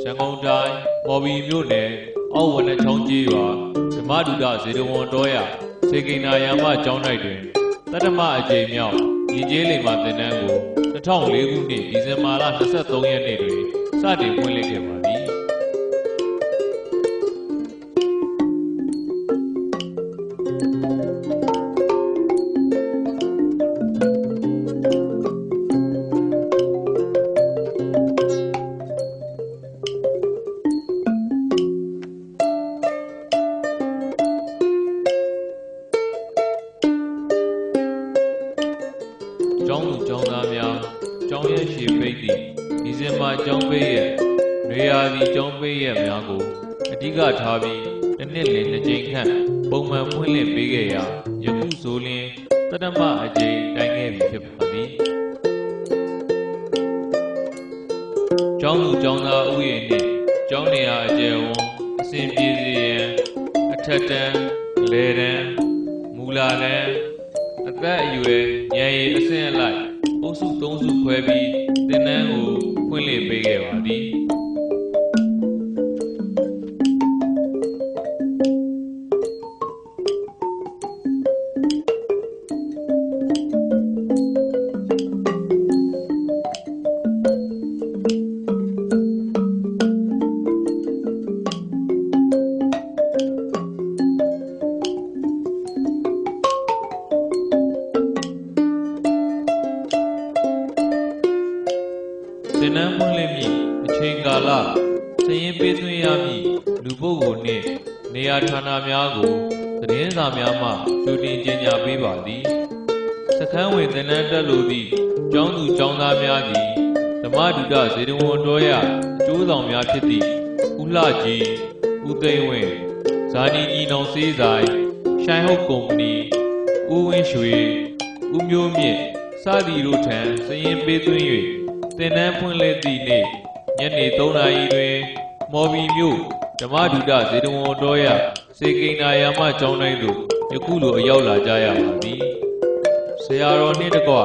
ရန်ကုန်တိုင်းမော်ဘီမြို့နယ်အောက်ဝနချောင်းကြီးရွာဓမ္မဒုဒဇေတဝန်တော်ရစေကိနာယမကျောင်း၌တွင်တတ္တမအကြိမ်မြောက်ရည်ကြီးလိမ္မာသင်တန်းကို2004ခုနှစ်ဒီဇင်ဘာလ23ရက်နေ့တွင်စတင်ဖွင့်လှစ်ခဲ့ပါသည်ကျောင်းသူကျောင်းသားများကျောင်းရဲ့ရှေ့ပိတ်သည့်ဒီဇင်ဘာကျောင်းပိတ်ရဲ့နွေရာသီကျောင်းပိတ်ရဲ့များကိုအဓိကထားပြီးတစ်နှစ်လ2ကြိမ်ခန့်ပုံမှန်ဖွင့်လှစ်ပေးခဲ့ရာယခုဆိုလျှင်တတ္တမအကြိမ်တိုင်ခဲ့ပြီဖြစ်ပါသည်ကျောင်းသူကျောင်းသားဥယျာဉ်နှင့်ကျောင်းနေရာအကျယ်ဝန်းအစဉ်ပြေစေရန်အထက်တန်းလယ်တန်းမူလာတန်းအသက်အရွယ်ဉာဏ်ရည်အဆင့်အလိုက်အုပ်စု3စုခွဲပြီးသင်တန်းကိုဖွင့်လှစ်ပေးခဲ့ပါသည်သင်တန်းဖွင့်လှစ်မည့်အချိန်ကာလစာရင်းပေးသွင်းရမည့်လူပုဂ္ဂိုလ်နှင့်နေရာဌာနများကိုသတင်းစာများမှကြိုတင်ကြေညာပေးပါသည်စခန်းဝင်သင်တန်းတက်လိုသည့်ကျောင်းသူကျောင်းသားများသည်ဓမ္မဒုဒဇေတဝန်တော်ရအကျိုးဆောင်များဖြစ်သည့်ဦးလှကြီးဦးသိန်းဝင်းဇာနီညီနောင်စေးဆိုင်ရှိုင်းဟုတ်ကုမ္ပဏီဦးဝင်းရွှေဦးမျိုးမြင့်စသည်တို့ထံစာရင်းပေးသွင်း၍သင်တန်းဖွင့်လှစ်သည့်နေ့ညနေ3 နာရီတွင်မော်ဘီမြို့ဓမ္မဒုဒဇေတဝန်တော်ရစေကိနာယမကျောင်းတိုင်းသို့ယခုလိုအရောက်လာကြရပါသည်ဆရာတော်နှင့်တကွယ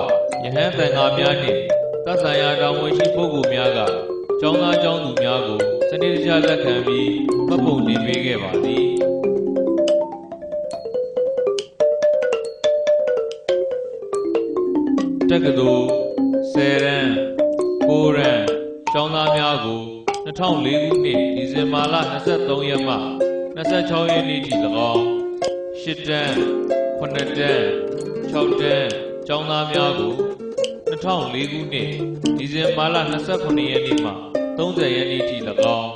ဟန်သံဃာများနှင့်သက်ဆိုင်ရာတာဝန်ရှိပုဂ္ဂိုလ်များကကျောင်းသားကျောင်းသူများကိုစနစ်တကျလက်ခံပြီးမှတ်ပုံတင်ပေးခဲ့ပါသည်တက္ကသိုလ်10 ရန်9 ရန်ကျောင်းသားများကို2004ခုနှစ်ဒီဇင်ဘာလ23ရက်မှ26ရက်နေ့ထိ၎င်း8 တန်း9 တန်း6 တန်းကျောင်းသားများကို2004ခုနှစ်ဒီဇင်ဘာလ29ရက်နေ့မှ30ရက်နေ့ထိ၎င်း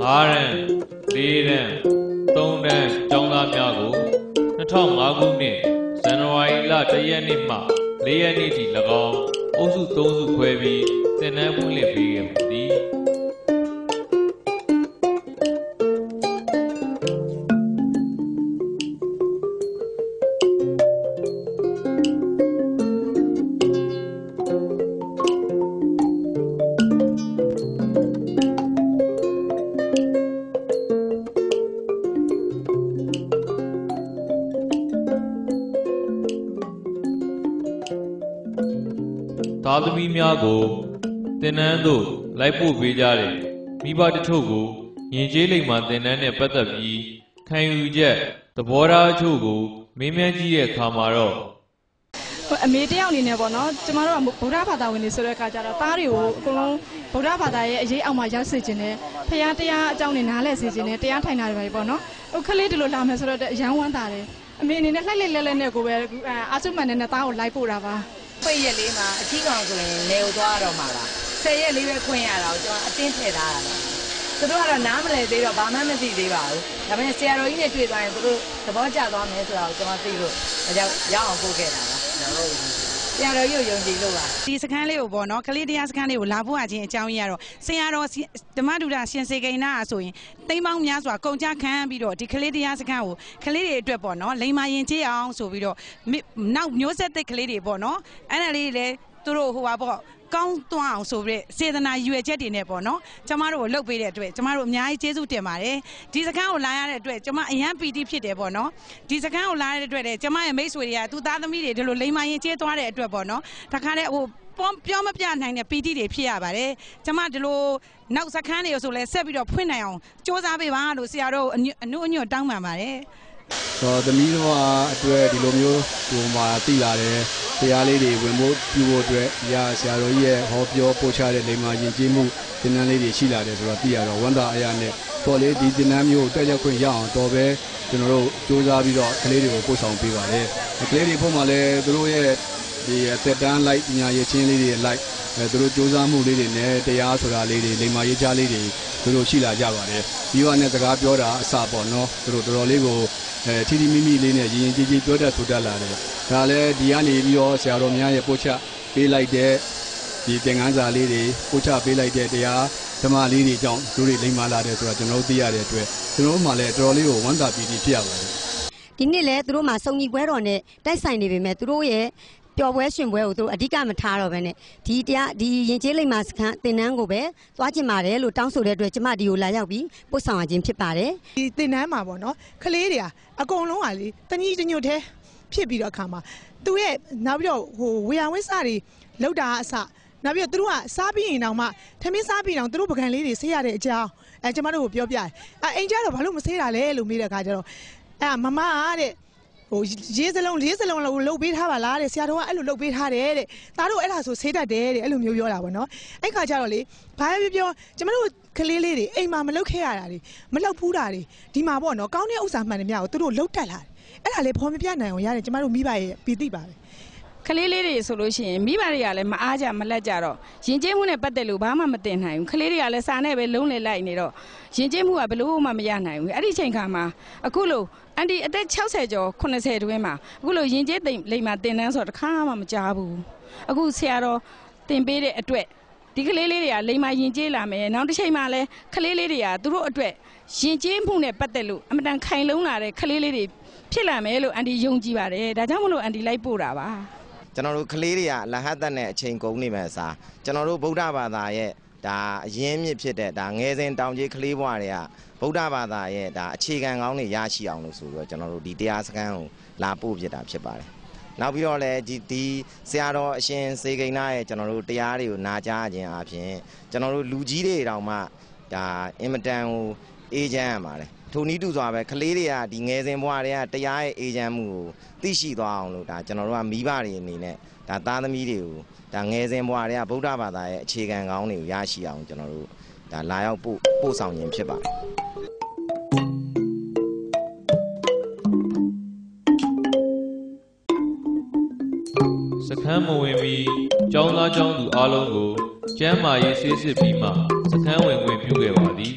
9 ရန်4 တန်း3 တန်းကျောင်းသားများကို2005ခုနှစ်ဇန်နဝါရီလ1ရက်နေ့မှ4ရက်နေ့ထိ၎င်းအုပ်စု3စုခွဲပြီးသင်တန်းဖွင့်လှစ်ပေးခဲ့ပါသည်သားသမီးများကိုသင်တန်းသို့လိုက်ပို့ပေးကြတဲ့မိဘတချို့ကိုယဉ်ကျေးလိမ္မာသင်တန်းနဲ့ပတ်သက်ပြီးခံယူချက်သဘောထားအချို့ကိုမေးမြန်းကြည့်တဲ့အခါမှာတော့အမေတယောက်အနေနဲ့ပေါ့နော်ကျမတို့ကဗုဒ္ဓဘာသာဝင်တွေဆိုတဲ့အခါကျတော့သားတွေကိုအကုန်လုံးဗုဒ္ဓဘာသာရဲ့အရေးအောက်မှာရောက်စေခြင်းနဲ့ဖခင်တရားအကြောင်းတွေနားလည်စေခြင်းနဲ့တရားထိုင်တာတွေပဲပေါ့နော်ခလေးဒီလိုလာမယ်ဆိုတော့အရန်ဝမ်းသာတယ်အမေအနေနဲ့လှိုက်လှဲလဲနဲ့ကိုပဲအာစုမှန်နဲ့သားကိုလိုက်ပို့တာပါပိတ်ရက်လေးမှာအထီးကောင်ဆိုရင်နေကိုသွားတော့မှာလား10 ရက်လေးပဲခွင့်ရတာကိုကျွန်တော်အတင်းထည့်ထားတာလားသူတို့ကတော့နားမလည်သေးတော့ဘာမှမသိသေးပါဘူးဒါပေမဲ့ဆရာတော်ကြီးနဲ့တွေ့သွားရင်သူတို့သဘောကျသွားမယ်ဆိုတာကိုကျွန်တော်သိလို့ဒါကြောင့်ရအောင်ပို့ခဲ့တာပါဆရာတော်ကြီးကိုယုံကြည်လို့ပါဒီစခန်းလေးကိုပေါ့နော်ကလေးတရားစခန်းလေးကိုလာဖို့အချင်းအကြောင်းကြီးကတော့ဆရာတော်ဓမ္မဒုဒရှင်စေကိနာဆိုရင်တိမ်ပေါင်းများစွာကုန်ကြခံပြီးတော့ဒီကလေးတရားစခန်းကိုကလေးတွေအတွက်ပေါ့နော်လိမ္မာရင်ကျေးအောင်ဆိုပြီးတော့နောက်မျိုးဆက်သစ်ကလေးတွေပေါ့နော်အဲ့ဒါလေးလည်းသူတို့ဟိုပါပေါ့ကောင်းသွားအောင်ဆိုပြီးစေတနာရွယ်ချက်တွေနဲ့ပေါ့နော်ကျမတို့ကိုလှုပ်ပေးတဲ့အတွက်ကျမတို့အများကြီးကျေးဇူးတင်ပါတယ်ဒီစခန်းကိုလာရတဲ့အတွက်ကျမအရန်ပီတိဖြစ်တယ်ပေါ့နော်ဒီစခန်းကိုလာရတဲ့အတွက်လည်းကျမရဲ့မိတ်ဆွေတွေကသူသားသမီးတွေဒီလိုလိမ္မာရင်ကျေးသွားတဲ့အတွက်ပေါ့နော်တခါတည်းဟို ပြောမပြနိုင်တဲ့ပီတိတွေဖြစ်ရပါတယ်ကျမဒီလိုနောက်စခန်းတွေဆိုလဲဆက်ပြီးတော့ဖွင့်နိုင်အောင်စ조사ပေးပါလို့ဆရာတို့အနုအညွတ်တောင်းပန်ပါတယ်သမီးတို့အတွက်ဒီလိုမျိုးဟိုမှာတည်လာတယ်တရားလေးတွေဝင်ဖို့ပြုဖို့အတွက်ဆရာတော်ကြီးရဲ့ဟောပြောပို့ချတဲ့လိမ္မာယဉ်ကျေးမှုသင်တန်းလေးတွေရှိလာတယ်ဆိုတော့သိရတော့ဝမ်းသာအရာနဲ့ပေါ်လေဒီသင်တန်းမျိုးတက်ရောက်ခွင့်ရအောင်တော်ပဲကျွန်တော်တို့စူးစမ်းပြီးတော့ကလေးတွေကိုပို့ဆောင်ပေးပါတယ်ကလေးတွေဖို့မှလည်းသူတို့ရဲ့ဒီတက်တန်းလိုက်ပညာရေးချင်းလေးတွေလိုက်သူတို့စူးစမ်းမှုလေးတွေနဲ့တရားဆိုတာလေးတွေလိမ္မာရေးချလေးတွေသူတို့ရှိလာကြပါတယ်ပြီးတော့နဲ့စကားပြောတာအစပေါ့နော်သူတို့တော်တော်လေးကိုထီထီမိမိလေးနဲ့ရင်ရင်ကြည်ကြည်ပြောတတ်ဆိုတတ်လာတယ်ဒါလည်းဒီကနေပြီးတော့ဆရာတော်များရဲ့ပို့ချပေးလိုက်တဲ့ဒီသင်ခန်းစာလေးတွေပို့ချပေးလိုက်တဲ့တရားဓမ္မလေးတွေကြောင့်သူတွေလိမ္မာလာတယ်ဆိုတော့ကျွန်တော်တို့သိရတဲ့အတွက်ကျွန်တော်တို့မှလည်းတော်တော်လေးကိုဝမ်းသာပီတိဖြစ်ရပါတယ်ဒီနေ့လည်းသူတို့မှစုံညီပွဲတော်နဲ့တိုက်ဆိုင်နေပေမဲ့သူတို့ရဲ့ပျော်ပွဲရှင်ပွဲကိုသူတို့အဓိကမထားတော့ဘဲနဲ့ဒီရင်ကျေးလိမ္မာစခန်းသင်တန်းကိုပဲသွားကျင်ပါတယ်လို့တောင်းဆိုတဲ့အတွက်ကျမဒီကိုလာရောက်ပြီးပို့ဆောင်ရခြင်းဖြစ်ပါတယ်ဒီသင်တန်းမှာပေါ့နော်ကလေးတွေကအကုန်လုံးကလေတညီတညွတ်သေးဖြစ်ပြီးတော့အခါမှာသူရဲ့နောက်ပြီးတော့ဟိုဝေယဝင်းစတွေလောက်တာအစနောက်ပြီးတော့သူတို့ကစားပြီးရင်တောင်မှထမင်းစားပြီးတောင်သူတို့ပကံလေးတွေဆေးရတဲ့အကြောင်းကျမတို့ကိုပြောပြတယ်အိမ်ကျတော့ဘာလို့မဆေးတာလဲလို့မေးတဲ့အခါကျတော့မမတဲ့ဟိုရေးစလုံး၄စလုံးလှုပ်ပေးထားပါလားတဲ့ဆရာတော်ကအဲ့လိုလှုပ်ပေးထားတယ်တဲ့သားတို့အဲ့ဒါဆိုဆေးတတ်တယ်တဲ့အဲ့လိုမျိုးပြောတာပေါ့နော်အဲ့ခါကျတော့လေဘာပဲပြောကျမတို့ကလေးလေးတွေအိမ်မှာမလှုပ်ခဲ့ရတာတွေမလှုပ်ဖူးတာတွေဒီမှာပေါ့နော်ကောင်းတဲ့ဥစ္စာမှန်တယ်များကိုသူတို့လှုပ်တက်လာတယ်အဲ့ဒါလေဖော်မပြနိုင်အောင်ရတယ်ကျမတို့မိဘရဲ့ပီတိပါပဲကလေးလေးတွေဆိုလို့ရှိရင်မိဘတွေကလည်းမအားကြမလက်ကြတော့ယဉ်ကျေးမှုနဲ့ပတ်သက်လို့ဘာမှမတင်နိုင်ဘူးကလေးတွေကလည်းစာနဲ့ပဲလုံးလေလိုက်နေတော့ယဉ်ကျေးမှုကဘလို့မှမရနိုင်ဘူးအဲ့ဒီချိန်ခါမှာအခုလို့အန်တီအသက်60ကျော်80တွင်းမှာအခုလို့ယဉ်ကျေးလိမ္မာတင်တန်းဆိုတော့တစ်ခါမှမကြားဘူးအခုဆရာတော်တင်ပေးတဲ့အတွက်ဒီကလေးလေးတွေကလိမ္မာယဉ်ကျေးလာမယ်နောက်တစ်ချိန်မှာလည်းကလေးလေးတွေကသူတို့အတွက်ယဉ်ကျေးမှုနဲ့ပတ်သက်လို့အမတန်ခိုင်လုံလာတဲ့ကလေးလေးတွေဖြစ်လာမယ်လို့အန်တီယုံကြည်ပါတယ်ဒါကြောင့်မလို့အန်တီလိုက်ပို့တာပါကျွန်တော်တို့ကလေးတွေကလဟတ်သက်နဲ့အချိန်ကုန်နေမယ်စားကျွန်တော်တို့ဗုဒ္ဓဘာသာရဲ့ဒါအရင်းမြစ်ဖြစ်တဲ့ဒါငယ်စဉ်တောင်ကြီးကလေးဘွားတွေကဗုဒ္ဓဘာသာရဲ့ဒါအခြေခံကောင်းတွေရရှိအောင်လို့ဆိုပြီးတော့ကျွန်တော်တို့ဒီတရားစခန်းကိုလာပို့ပြတာဖြစ်ပါတယ်နောက်ပြီးတော့လည်းဒီဆရာတော်အရှင်စေကိန်းနာရဲ့ကျွန်တော်တို့တရားတွေကိုနာကြားခြင်းအပြင်ကျွန်တော်တို့လူကြီးတွေတောင်မှဒါအင်မတန်ကိုအေဂျင့်ရပါတယ်ထိုနည်းတူစွာပဲကလေးတွေကဒီငယ်စဉ်ဘွားတွေကတရားရဲ့အေဂျင့်မှုကိုသိရှိသွားအောင်လို့ဒါကျွန်တော်တို့ကမိဘတွေအနေနဲ့ဒါသားသမီးတွေကိုဒါငယ်စဉ်ဘွားတွေကဗုဒ္ဓဘာသာရဲ့အခြေခံကောင်းတွေကိုရရှိအောင်ကျွန်တော်တို့ဒါလာရောက်ပို့ဆောင်ခြင်းဖြစ်ပါတယ်စခန်းမဝင်မီကျောင်းသားကျောင်းသူအားလုံးကိုကျမ်းမာရေးဆေးစစ်ပြီးမှစခန်းဝင်ခွင့်ပြုခဲ့ပါသည်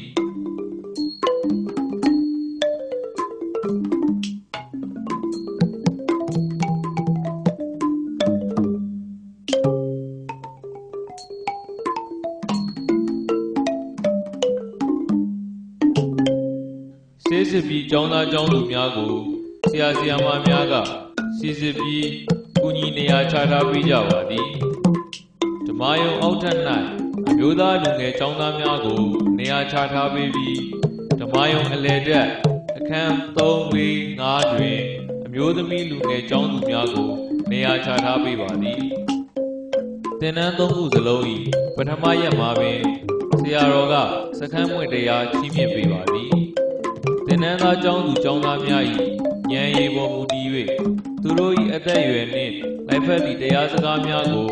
ဆေးစစ်ပြီးကျောင်းသားကျောင်းသူများကိုဆရာဆရာမများကဆေးစစ်ပြီးကူညီနေရာချထားပေးကြပါသည်ဓမ္မယုံအောက်ထပ်၌အမျိုးသားလူငယ်ကျောင်းသားများကိုနေရာချထားပေးပြီးဓမ္မယုံအလယ်တက်အခန်း3 5တွင်အမျိုးသမီးလူငယ်ကျောင်းသူများကိုနေရာချထားပေးပါသည်သင်တန်း3ခုစလုံး၏ပထမရက်မှာပင်ဆရာတော်ကစခန်းမွင့်တရားချီးမြှင့်ပေးပါသည်သင်တန်းသားကျောင်းသူကျောင်းသားများ၏ဉာဏ်ရည်ပေါ်မူတည်၍သူတို့၏အသက်အရွယ်နှင့်လိုက်ဖက်သည့်တရားစကားများကို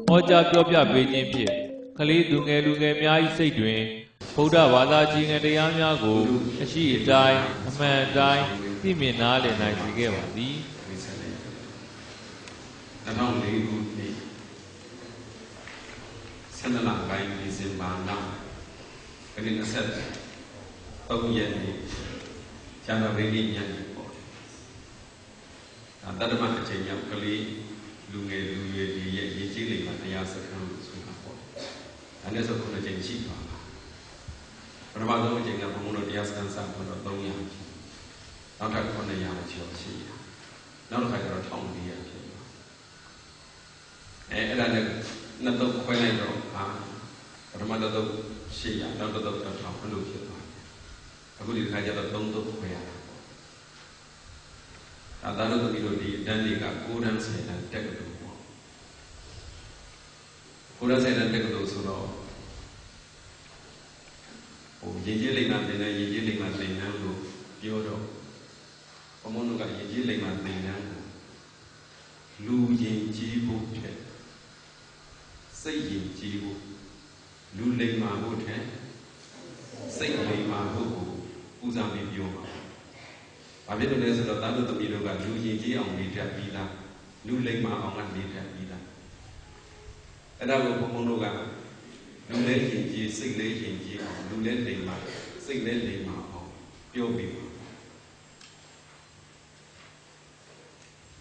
ဟောကြားပြောပြပေးခြင်းဖြင့်ကလေးသူငယ်လူငယ်များ၏စိတ်တွင်ဗုဒ္ဓဘာသာကြီးငယ်တရားများကိုအရှိအတိုင်းအမှန်အတိုင်းသိမြင်နားလည်နိုင်စေခဲ့ပါသည်2004ခုနှစ်12လပိုင်းဒီဇင်ဘာလ23ရက်နေ့ကျန်တော်ရိညနေပေါ့ဒါတမအချိန်ရောက်ကလေးလူငယ်လူရွယ်တွေရဲ့ရည်ကြီးတွေမှာတရားစခန်းလို့ဆိုတာပေါ့ဒါနဲ့ဆိုခုနှစ်ချိန်ရှိပါလားပထမဆုံးအချိန်ကဘုံဘုံတို့တရားစခန်းစတော့300နောက်ထပ်900ကျော်ရှိရနောက်တစ်ခါကျတော့1400ဖြစ်ပါအဲ့ဒါနဲ့နှစ်တော့ခွဲလိုက်တော့ပထမတော့800နောက်တော့1000ဘယ်လိုဖြစ်သွားလဲအခုဒီခါကျတော့3တော့ခွဲရတာဒါတို့ဒီလိုဒီတန်းတွေက9တန်း10တန်းတက်ကြလို့ပေါ့ ဘုရားဆိုင်တဲ့တက္ကသိုလ်ဆိုတော့ယဉ်ကျေးလိမ္မာသင်တန်းယဉ်ကျေးလိမ္မာသင်တန်းလို့ပြောတော့ဘုံဘုံတို့ကယဉ်ကျေးလိမ္မာသင်တန်းကိုလူယဉ်ကျေးဖို့ထက်စိတ်ယဉ်ကျေးဖို့လူလိမ္မာဖို့ထက်စိတ်လိမ္မာဖို့ကိုဦးစားပေးပြောပါ။ဘာဖြစ်လို့လဲဆိုတော့သားတို့သမီးတို့ကလူယဉ်ကျေးအောင်နေတတ်ပြီးသားလူလိမ္မာအောင်ကနေတတ်ပြီးသားအဲ့ဒါကိုဘုံဘုံတို့ကလူလည်းယဉ်ကျေးစိတ်လည်းယဉ်ကျေးအောင်လူလည်းလိမ္မာစိတ်လည်းလိမ္မာအောင်ပြောပြီးပါ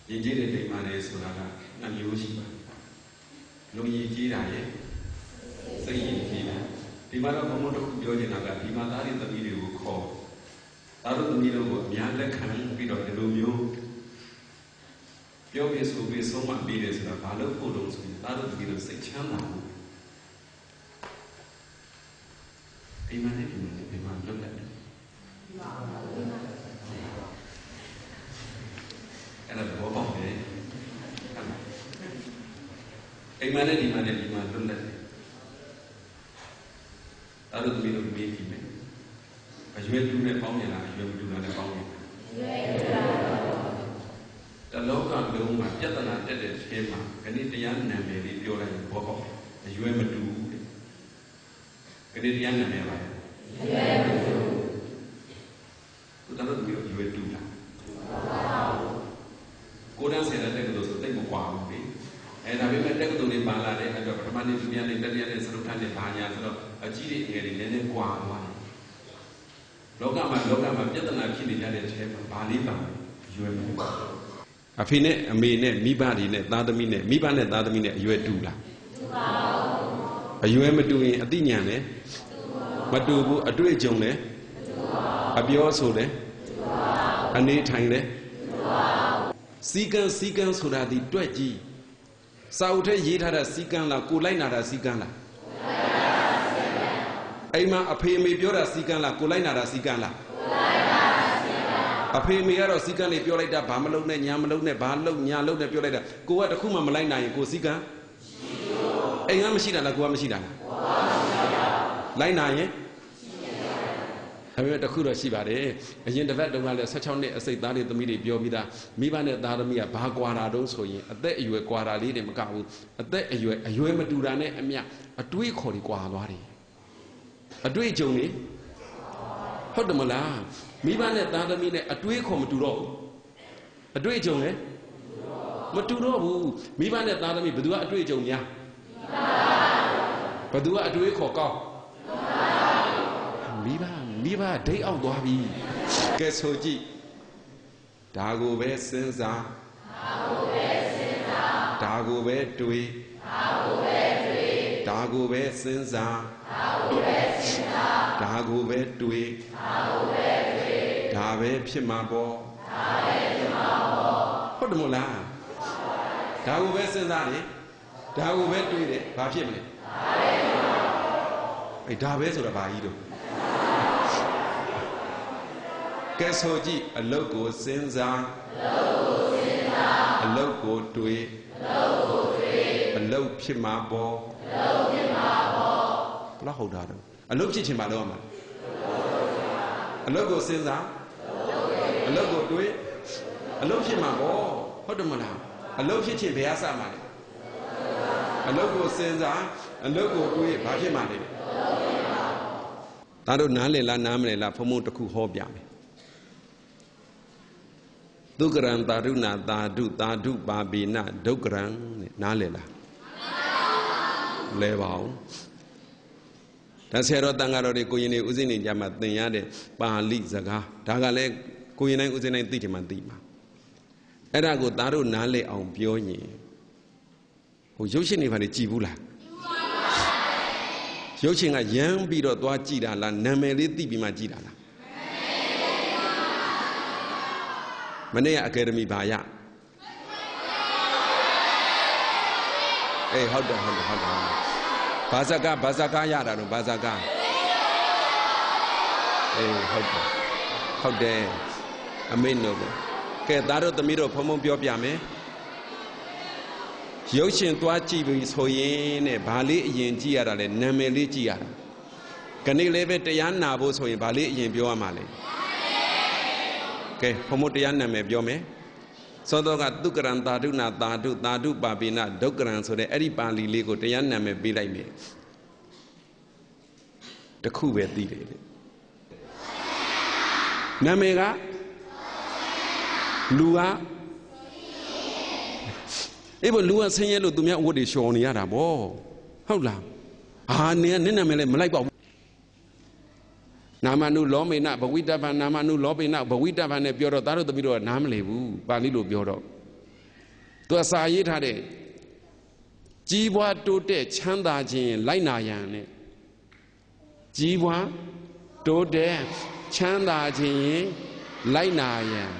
ယဉ်ကျေးတဲ့လိမ္မာတယ်ဆိုတာကနှမျိုးရှိပါတယ်လူယဉ်ကျေးတာရဲ့စိတ်ယဉ်ကျေးတာဒီမှာတော့ဘုံဘုံတို့ပြောနေတာကဒီမှာသားတွေသမီးတွေကိုခေါ်သားတို့သမီးတို့ကိုအများလက်ခံပြီးတော့ဒီလိုမျိုးပြောပြီးဆိုပြီးဆုံးမပြီးတယ်ဆိုတော့ဘာလို့ဖို့လို့ဆိုရင်သားတို့သမီးတို့စိတ်ချမ်းသာဖို့ဒီမှာနဲ့ဒီမှာလွတ်လပ်တယ်အဲ့ဒါဘောပေါက်တယ်အိမ်မနဲ့ဒီမှာနဲ့ဒီမှာလွတ်လပ်တယ်သားတို့သမီးတို့မေးကြည့်မယ်အရွယ်တူနဲ့ပေါင်းနေတာအရွယ်မတူတာနဲ့ပေါင်းနေတာတလောကလုံးမှာပြဿနာတက်တဲ့ထဲမှာခဏတရားနာမည်လေးပြောလိုက်ရင်ဘောပေါက်အရွယ်မတူဘူးတဲ့ခဏတရားနာမည်ပါအရွယ်မတူဘူးတော်တော်မျိုးရွယ်တူလားကိုယ်တန်းဆယ်တဲ့တက္ကသိုလ်ဆိုတိတ်မကွာဘူးလေအဲဒါပေမဲ့တက္ကသိုလ်တွေပါလာတဲ့အတွက်ပထမနေ့ဒုတိယနေ့တတိယနေ့စရုပ်ထနဲ့ဘာညာဆိုတော့အကြီးတွေငယ်တွေနည်းနည်းကွာသွားတယ်လောကမှာပြဿနာဖြစ်နေကြတဲ့ထဲမှာဘာလေးပါရွယ်မတူအဖေနဲ့အမေနဲ့မိဘတွေနဲ့သားသမီးနဲ့မိဘနဲ့သားသမီးနဲ့အရွယ်တူလားတူပါဘူးအရွယ်မတူရင်အသိဉာဏ်လည်းမတူဘူးအတွေ့အကြုံလည်းအပြောဆိုလည်းအနေထိုင်လည်းစီကံဆိုတာဒီတွက်ကြည့်စာအုပ်ထဲရေးထားတဲ့စီကံလားကိုလိုက်နာတာစီကံလားအိမ်မှာအဖေအမေပြောတာစီကံလားကိုလိုက်နာတာစီကံလားအဖေအမေကတော့စီကံလေးပြောလိုက်တာဘာမလုပ်နဲ့ညာမလုပ်နဲ့ဘာလုပ်ညာလုပ်နဲ့ပြောလိုက်တာကိုကတခုမှမလိုက်နိုင်ရင်ကိုစီကံအိမ်ကမရှိတာလားကိုကမရှိတာလားလိုက်နာရင်ဒါပေမဲ့တခုတော့ရှိပါတယ်အရင်တစ်ပတ်တုန်းကလည်း16နှစ်အစိတ်သားတွေသမီးတွေပြောပြီးသားမိဘနဲ့သားသမီးကဘာကွာတာတုံးဆိုရင်အသက်အရွယ်ကွာတာလေးတွေမကဘူးအသက်အရွယ်မတူတာနဲ့အမျှအတွေးခေါ်တွေကွာသွားတယ်အတွေ့အကြုံတွေဟုတ်တယ်မလားမိဘနဲ့သားသမီးနဲ့အတွေးခေါ်မတူတော့ဘူးအတွေ့အကြုံလည်းမတူတော့ဘူးမိဘနဲ့သားသမီးဘယ်သူကအတွေ့အကြုံများဘယ်သူကအတွေးခေါ်ကောင်းမိဘဒိတ်အောင်သွားပြီကဲဆိုကြည့်ဒါကိုပဲစဉ်းစားဒါကိုပဲတွေးဒါကိုပဲစဉ်းစားဒါကိုပဲတွေးဒါပဲဖြစ်မှာပေါ့ဟုတ်တယ်မို့လားဒါကိုပဲစဉ်းစားတယ်ဒါကိုပဲတွေးတယ်ဘာဖြစ်မလဲအဲ့ဒါပဲဆိုတာဘာကြီးတော့ကဲဆိုကြည့်အလုတ်ကိုစဉ်းစားအလုတ်ကိုတွေးအလုတ်ဖြစ်မှာပေါ့ဘယ်လောက်ဟုတ်တာတော့အလုတ်ဖြစ်ချင်ပါတော့မှာအလုတ်ကိုစဉ်းစားအလုတ်ကိုတွေးအလုတ်ဖြစ်မှာပေါ့ဟုတ်တယ်မလားအလုတ်ဖြစ်ချင်ဘယ်အစမှာလဲအလုတ်ကိုစဉ်းစားအလုတ်ကိုတွေးဘာဖြစ်မှာလဲဒါတို့နားလည်လားနားမလည်လားဖုံဖုံတစ်ခုဟောပြမယ်ဒုက္ကရံသာဓုနာသာဓုပါပိနဒုက္ကရံနားလည်လားလဲပါအောင်ဒါဆရာတော်တန်ဃာတော်တွေကိုရင်နေဥစဉ်နေကြမှာသင်ရတဲ့ပါဠိစကားဒါကလည်းကိုရင်တိုင်းဥစဉ်တိုင်းသိချင်မှသိမှာအဲ့ဒါကိုသားတို့နားလည်အောင်ပြောရင်ဟိုရုပ်ရှင်တွေဘာတွေကြည်ဘူးလားရုပ်ရှင်ကရမ်းပြီးတော့သွားကြည်တာလားနာမည်လေးသိပြီးမှကြည်တာလားမနေ့ကအကယ်ဒမီဘာရအေးဟုတ်တယ်ဘာဇကာရတာတော့ဘာဇကာအေးဟုတ်တယ်အမေနို့ကဲသားတို့သမီးတို့ဖုံဖုံပြောပြမယ် ရုပ်ရှင်သွားကြည့်ပြီးဆိုရင်နဲ့ဘာလေးအရင်ကြည့်ရတာလဲနာမည်လေးကြည့်ရတာခဏလေးပဲတရားနာဖို့ဆိုရင်ဘာလေးအရင်ပြောရမှာလဲကဲဘုံမတရားနာမည်ပြောမယ်သောတော့ကသုကရံသာဓုနာသာဓုသာဓုပါပိနဒုက္ကရံဆိုတဲ့အဲ့ဒီပါဠိလေးကိုတရားနာမည်ပေးလိုက်မယ်တခုပဲသိတယ်နာမည်ကလူကအေးဘလူကဆင်းရဲလို့သူများအဝတ်တွေရှော်နေရတာဗောဟုတ်လားအာနင်ကနင့်နာမည်လည်းမလိုက်ပါဘူးနာမနုလောမေနဘဝိတ္တဗံနာမနုလောပေနဘဝိတ္တဗံနဲ့ပြောတော့သားတို့သမီးတို့ကနားမလည်ဘူးပါဠိလိုပြောတော့သူကစာရေးထားတဲ့ကြီးပွားတိုးတက်ချမ်းသာခြင်းလိုက်နာရန်နဲ့ကြီးပွားတိုးတက်ချမ်းသာခြင်းလိုက်နာရန်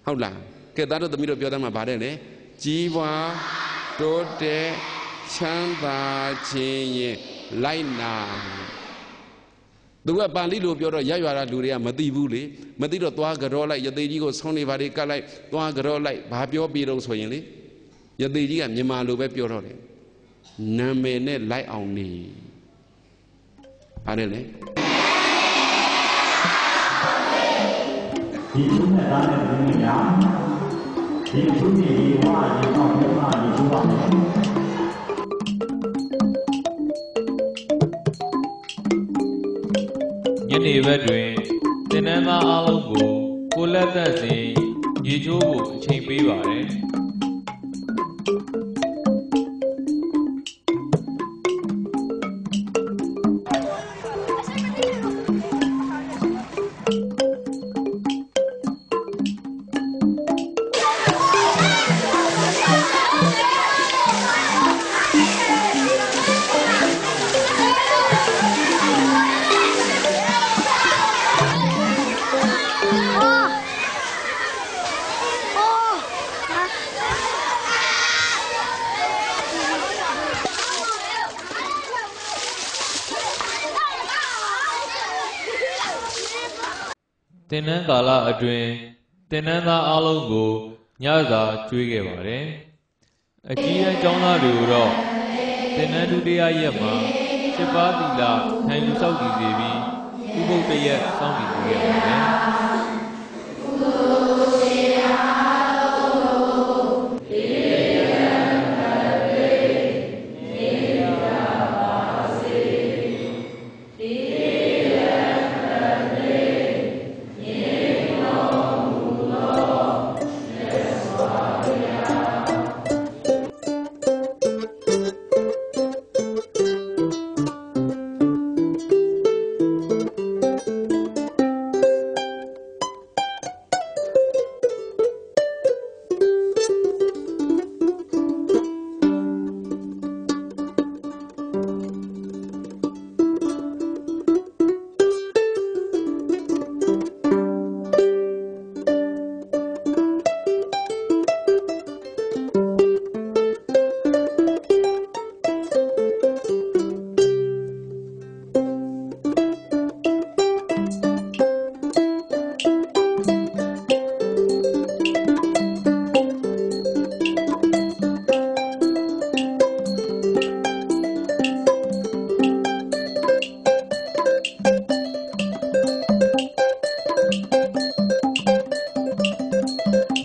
ဟုတ်လားကဲသားတို့သမီးတို့ပြောတတ်မှာဗါတဲ့လေကြီးပွားတိုးတက်ချမ်းသာခြင်းရင်လိုက်နာသူကပါဠိလိုပြောတော့ရရွာတာလူတွေကမသိဘူးလေမသိတော့သွားကြောလိုက်ယသိကြီးကိုဆောင်းနေပါလေကတ်လိုက်သွားကြောလိုက်ဘာပြောပြီးတော့ဆိုရင်လေယသိကြီးကမြန်မာလိုပဲပြောတော့တယ်နာမည်နဲ့လိုက်အောင်နေပါတယ်လေဒီသူနဲ့သားနဲ့ဒီနေ့ညာဒီသူနဲ့ဒီဝါဒီအောင်ဘုရားဒီသူပါမယ်ညနေဘက်တွင်သင်္นานသားအလုံးကိုကိုလက်သက်စဉ်ရေချိုးဖို့အချိန်ပေးပါတယ်သင်္นานကာလအတွင်းသင်္นานသားအလုံးကိုညစာကျွေးခဲ့ပါတယ်အကြီးအကျယ်ကျောင်းသားတွေကိုတော့သင်္นานဒုတိယရက်မှာ7ပါးသီလထိုင်လူဆောက်တည်စေပြီးဥပုပ်တရက်စောင့်တည်စေခဲ့ပါတယ်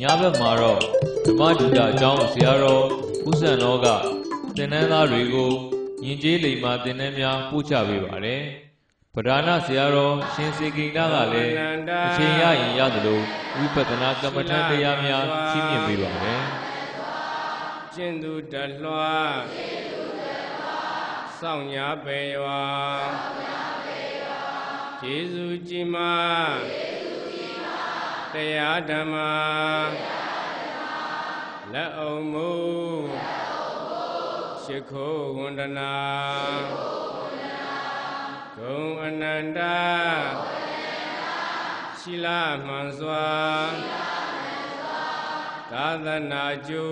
ညဘက်မှာတော့ဓမ္မဒုတာအကြောင်းဆရာတော်ဦးစံတော်ကသင်္นานသားတွေကိုယဉ်ကျေးလိမ္မာသင်္นานများပို့ချပေးပါတယ်ပဓာနဆရာတော်ရှင်စေကိဏကလည်းအချိန်ရရင်ရသလိုဝိပဿနာကမ္မထတရားများရှင်းပြပေးပါတယ်ကျင့်သူတလွှာစောင့်ညာပေရွာကျေးဇူးကြီးမားတရားဓမ္မလက်အောင်မူရှိခိုးဝန္ဒနာဂုံအနန္တရှိလာမှန်စွာသာသနာကျူ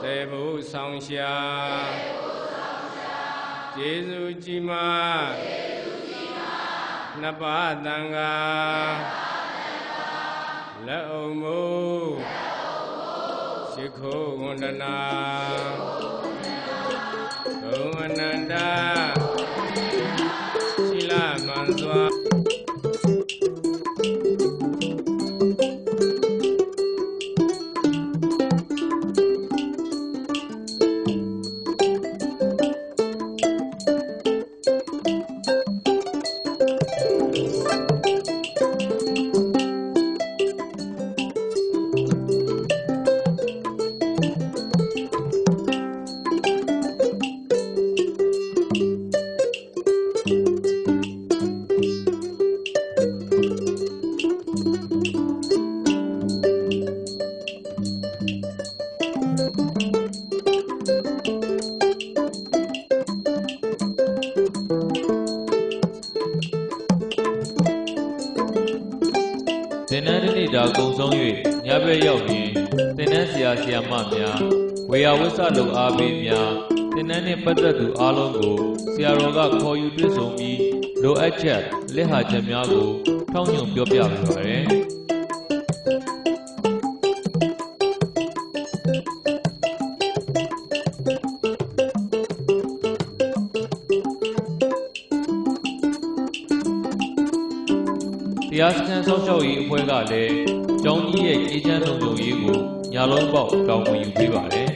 တေဘုဆောင်ရှာကျေးဇူးကြီးမားနှစ်ပါးသံဃာလက်အောင်မူရှ Shikho Wandana Gomananda Shila Manswa သင်္นานနေ့တာကုံဆုံး၍ညဘက်ရောက်ရင်သင်္นานဆရာဆရာမများဝေယဝစ္စလုံအားပေးများသင်္นานနှင့်ပတ်သက်သူအားလုံးကိုဆရာတော်ကခေါ်ယူတွေ့ဆုံပြီးလိုအပ်ချက်လက်ဟာချက်များကိုထောက်ညွှန်ပြောပြပေးပါရယ်တရားစခန်းဆောက်ရှောက်ရေးအဖွဲ့ကလည်းကျောင်းကြီးရဲ့အေးချမ်းလုံခြုံရေးကိုညလုံးပေါက်တာဝန်ယူပေးပါတယ်။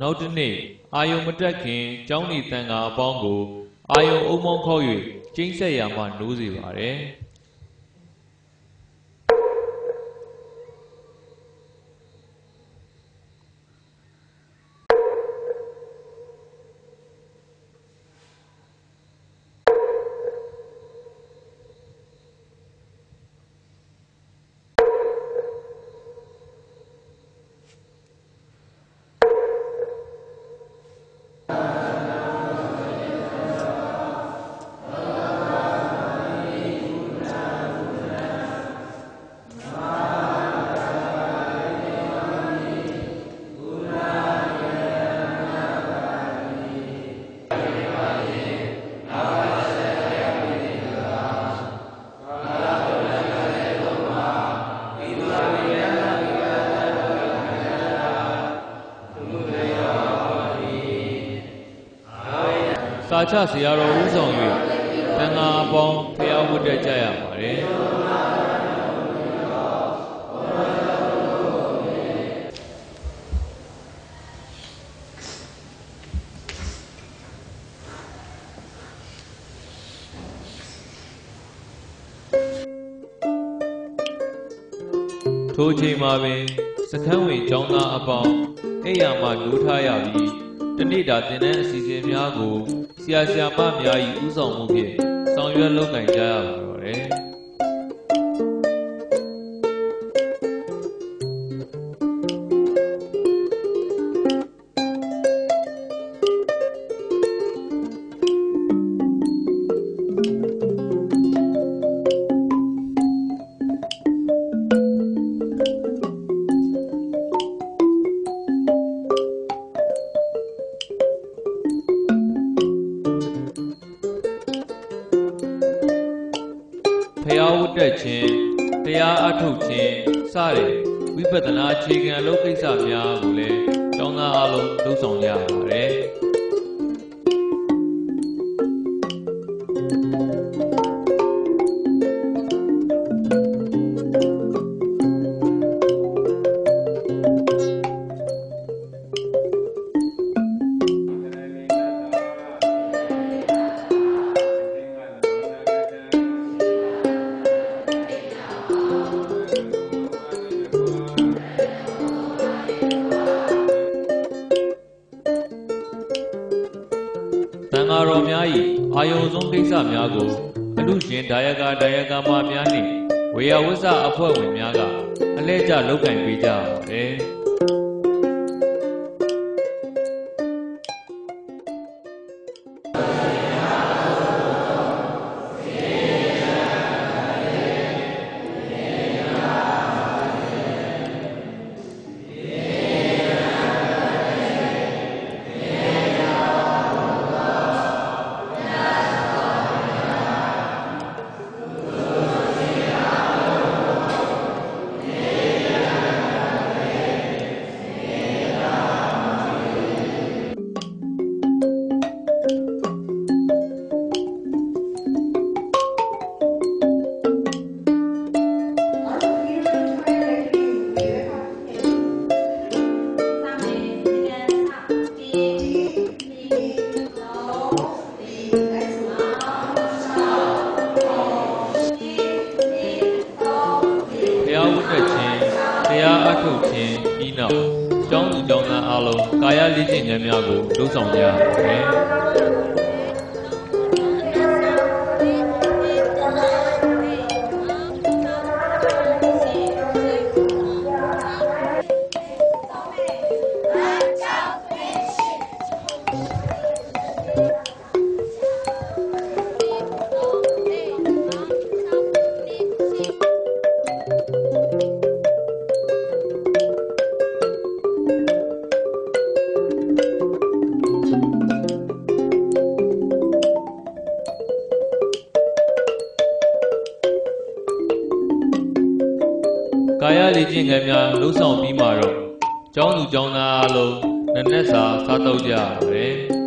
နောက်တစ်နေ့အာယုံမတက်ခင်ကျောင်းနေတန်ခါအပေါင်းကိုအာယုံအုံမောင်းခေါ်၍ကျိန်းဆက်ရာမှနိုးစေပါတယ်။စာချဆရာတော်ဦးဆောင်၍တန်ခါအပေါင်းဖျားဝတ်တက်ကြရပါတယ်ထိုချိန်မှာပင်စခန်းဝင်ကျောင်းသားအပေါင်းအိယာမှနိုးထားရပြီးတနေ့တာသင်တန်းအစီအစဉ်များကိုဆရာဆရာမများ၏ဦးဆောင်မှုဖြင့်ဆောင်ရွက်လုပ်ကိုင်ကြရပါတော့တယ်ဖျားဝတ်တက်ခြင်းတရားအထုတ်ခြင်းစတဲ့ဝိပဿနာအခြေခံအလုပ်ကိစ္စများကိုလည်းကျောင်းသားအလုံးလုပ်ဆောင်ရပါတယ်တန်ဃာတော်များ၏အာယုံဆုံးကိစ္စများကိုအလူရှင်ဒါယကာမများနှင့်ဝေယဝစ္စအဖွဲ့ဝင်များကအလဲကျလုပ်ကင်ပေးကြပါတယ် ခြင်းပြီးနောက်ကျောင်းသူကျောင်းသားအားလုံးကာယလေ့ကျင့်ခန်းများကိုလုပ်ဆောင်ကြရပါတယ်။ကာယလေ့ကျင့်ခန်းများလုပ်ဆောင်ပြီးမှတော့ကျောင်းသူကျောင်းသားအားလုံးနနက်စာစားတော့ကြရပါတယ်။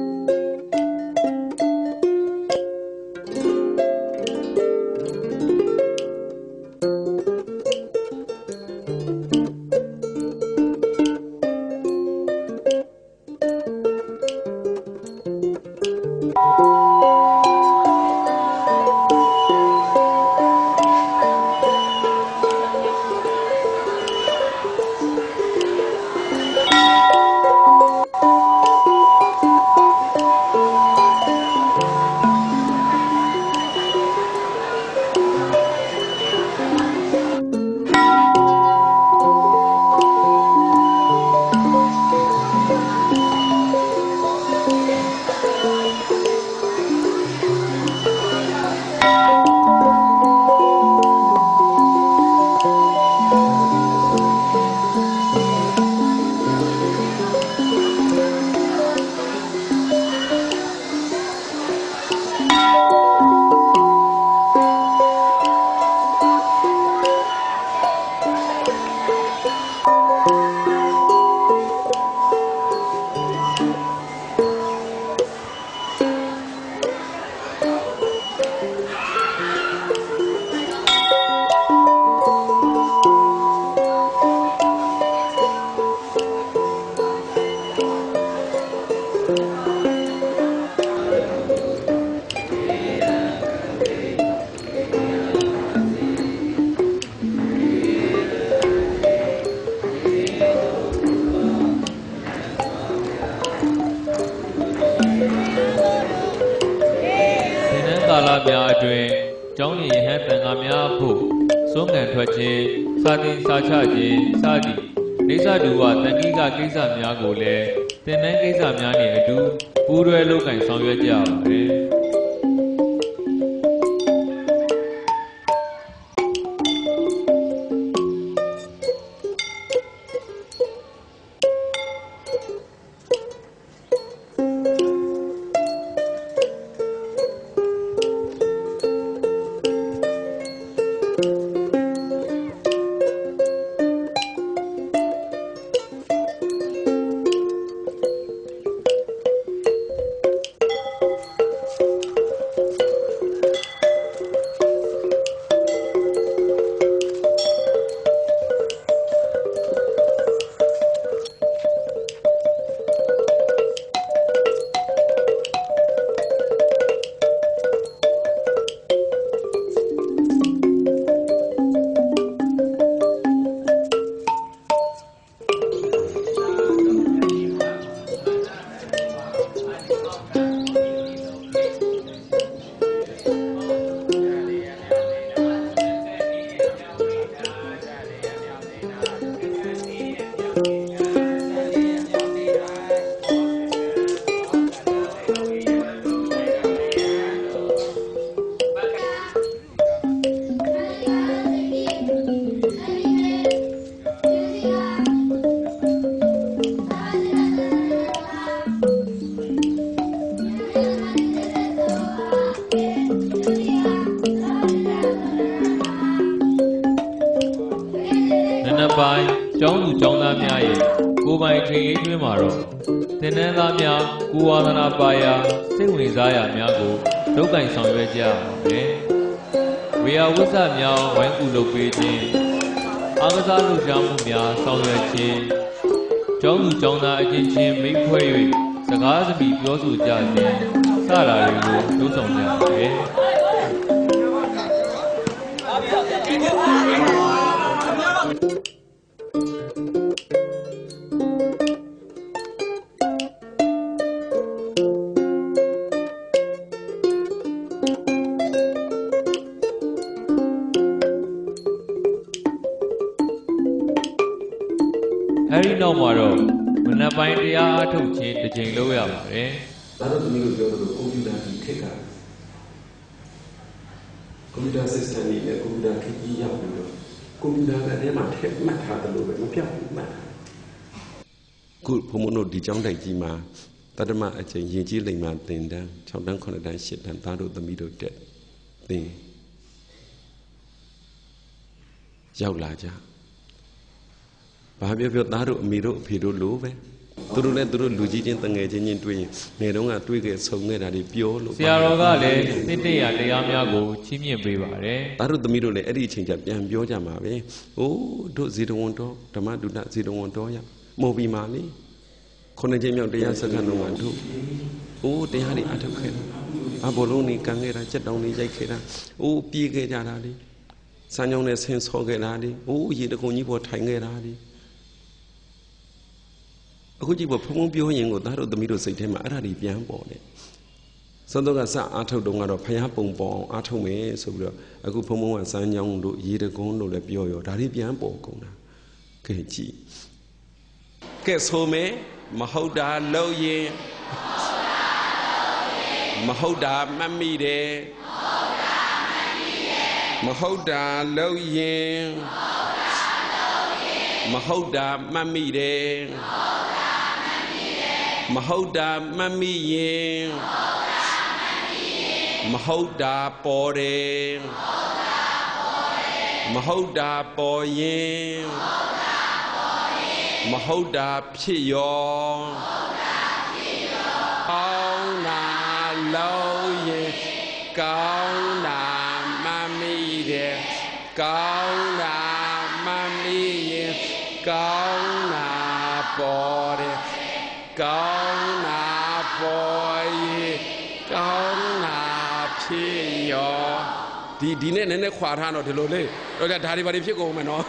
ကာလများအတွင်းကျောင်းရည်ဟန်တန်ခါများဖို့စွန့်ကန်ထွက်ခြင်းစာသင်စာချခြင်းစသည့်နေစာတူဝတန်ခိကကိစ္စများကိုလည်းသင်တန်းကိစ္စများနှင့်အတူပူးတွဲလုပ်ကိုင်ဆောင်ရွက်ကြရပါတယ်။ ပိုင်းကျောင်းသူကျောင်းသားများရဲ့ကိုယ်ပိုင်ချိန်ရေးတွင်းမှာတော့သင်တန်းသားများကိုယ်ဝါသနာပါရာစိတ်ဝင်စားရာများကိုလုပ်ကင်ဆောင်ရွက်ကြရပါတယ်။ဝေယဝိသများဝိုင်းကူလုပ်ပေးခြင်းအားကစားလှူရှားမှုများဆောင်ရွက်ခြင်းကျောင်းသူကျောင်းသားအချင်းချင်းမိတ်ဖွဲ့၍စကားစပီပြောဆိုကြခြင်းစတာတွေကိုလုပ်ဆောင်ကြပါတယ်။ ဒီနောက်မှာတော့မနက်ပိုင်းတရားအထုတ်ခြင်းတစ်ချိန်လုပ်ရပါတယ်ဒါတော့သမီးတို့ပြောသလိုကွန်ပျူတာကြီးခက်ကကွန်ပျူတာ system ကြီးနဲ့ကွန်ပျူတာခက်ကြီးရောက်ပြီးတော့ကွန်ပျူတာကတည်းကထည့်မှတ်ထားတယ်လို့ပဲမပြောက်ဘူးမှတ်ထားခုဘုံမတို့ဒီကျောင်းတိုက်ကြီးမှာတတ္တမအချိန်ရင်ကြီးလိမ္မာသင်တန်း6တန်း9တန်း10တန်းသားတို့သမီးတို့တက်သင်ရောက်လာကြဘာပြောသားတို့အမေတို့အဖေတို့လို့ပဲသူတို့လည်းသူတို့လူကြီးချင်းတငယ်ချင်းတွေ့ရင်ငယ်တုန်းကတွေ့ခဲ့ဆုံခဲ့တာတွေပြောလို့ဆရာတော်ကလည်းသိတဲ့ရတရားများကိုချီးမြှင့်ပေးပါတယ်သားတို့သမီးတို့လည်းအဲ့ဒီအချိန်ကျပြန်ပြောကြမှာပဲအိုးတို့ဇေတဝန်တော်ဓမ္မဒုဒဇေတဝန်တော်ရမော်ပြီးမှလေခုနှစ်ချိန်မြောက်တရားစခန်းတော်မှာတို့အိုးတရားတွေအထုတ်ခဲ့တာအဘောလုံးနေကန်ခဲ့တာစက်တောင်နေရိုက်ခဲ့တာအိုးပြေးခဲ့ကြတာလေစမ်းကြောင်းနဲ့ဆင်းဆောခဲ့တာလေအိုးရေတကုံကြီးပေါ်ထိုင်ခဲ့တာလေအခုကြည့်ဖို့ဖုံဖုံပြောရင်ကိုသားတို့သမီးတို့စိတ်ထဲမှာအဲ့ဒါတွေပြန်ပေါ်တယ်စောတော့ကစအားထုတ်တုန်းကတော့ဖျားပုံပေါ်အောင်အားထုတ်မယ်ဆိုပြီးတော့အခုဖုံဖုံကစမ်းကြောင်းတို့ရေတကုံတို့လည်းပြောရောဒါတွေပြန်ပေါ်ကုန်တာကဲကြည့်ကဲဆိုမယ်မဟုတ်တာလို့ရင်မဟုတ်တာမှတ်မိတယ်မဟုတ်တာလို့ရင်မဟုတ်တာမှတ်မိတယ်မဟုတ်တာမှတ်မိရင်မဟုတ်တာပေါ်တယ်မဟုတ်တာပေါ်ရင်မဟုတ်တာဖြစ်ရောကောင်းတာလို့ရင်ကောင်းတာမှတ်မိတယ်ကောင်းတာမှတ်မိရင်ကောင်းတာပေါ်တယ်ကောင်းတာပေါ်ရင်ကောင်းတာဖြစ်ရောဒီနဲ့နည်းနည်းခွာထားတော့ဒီလိုလေးတော့ဒါတွေဘာတွေဖြစ်ကုန်မယ်နော်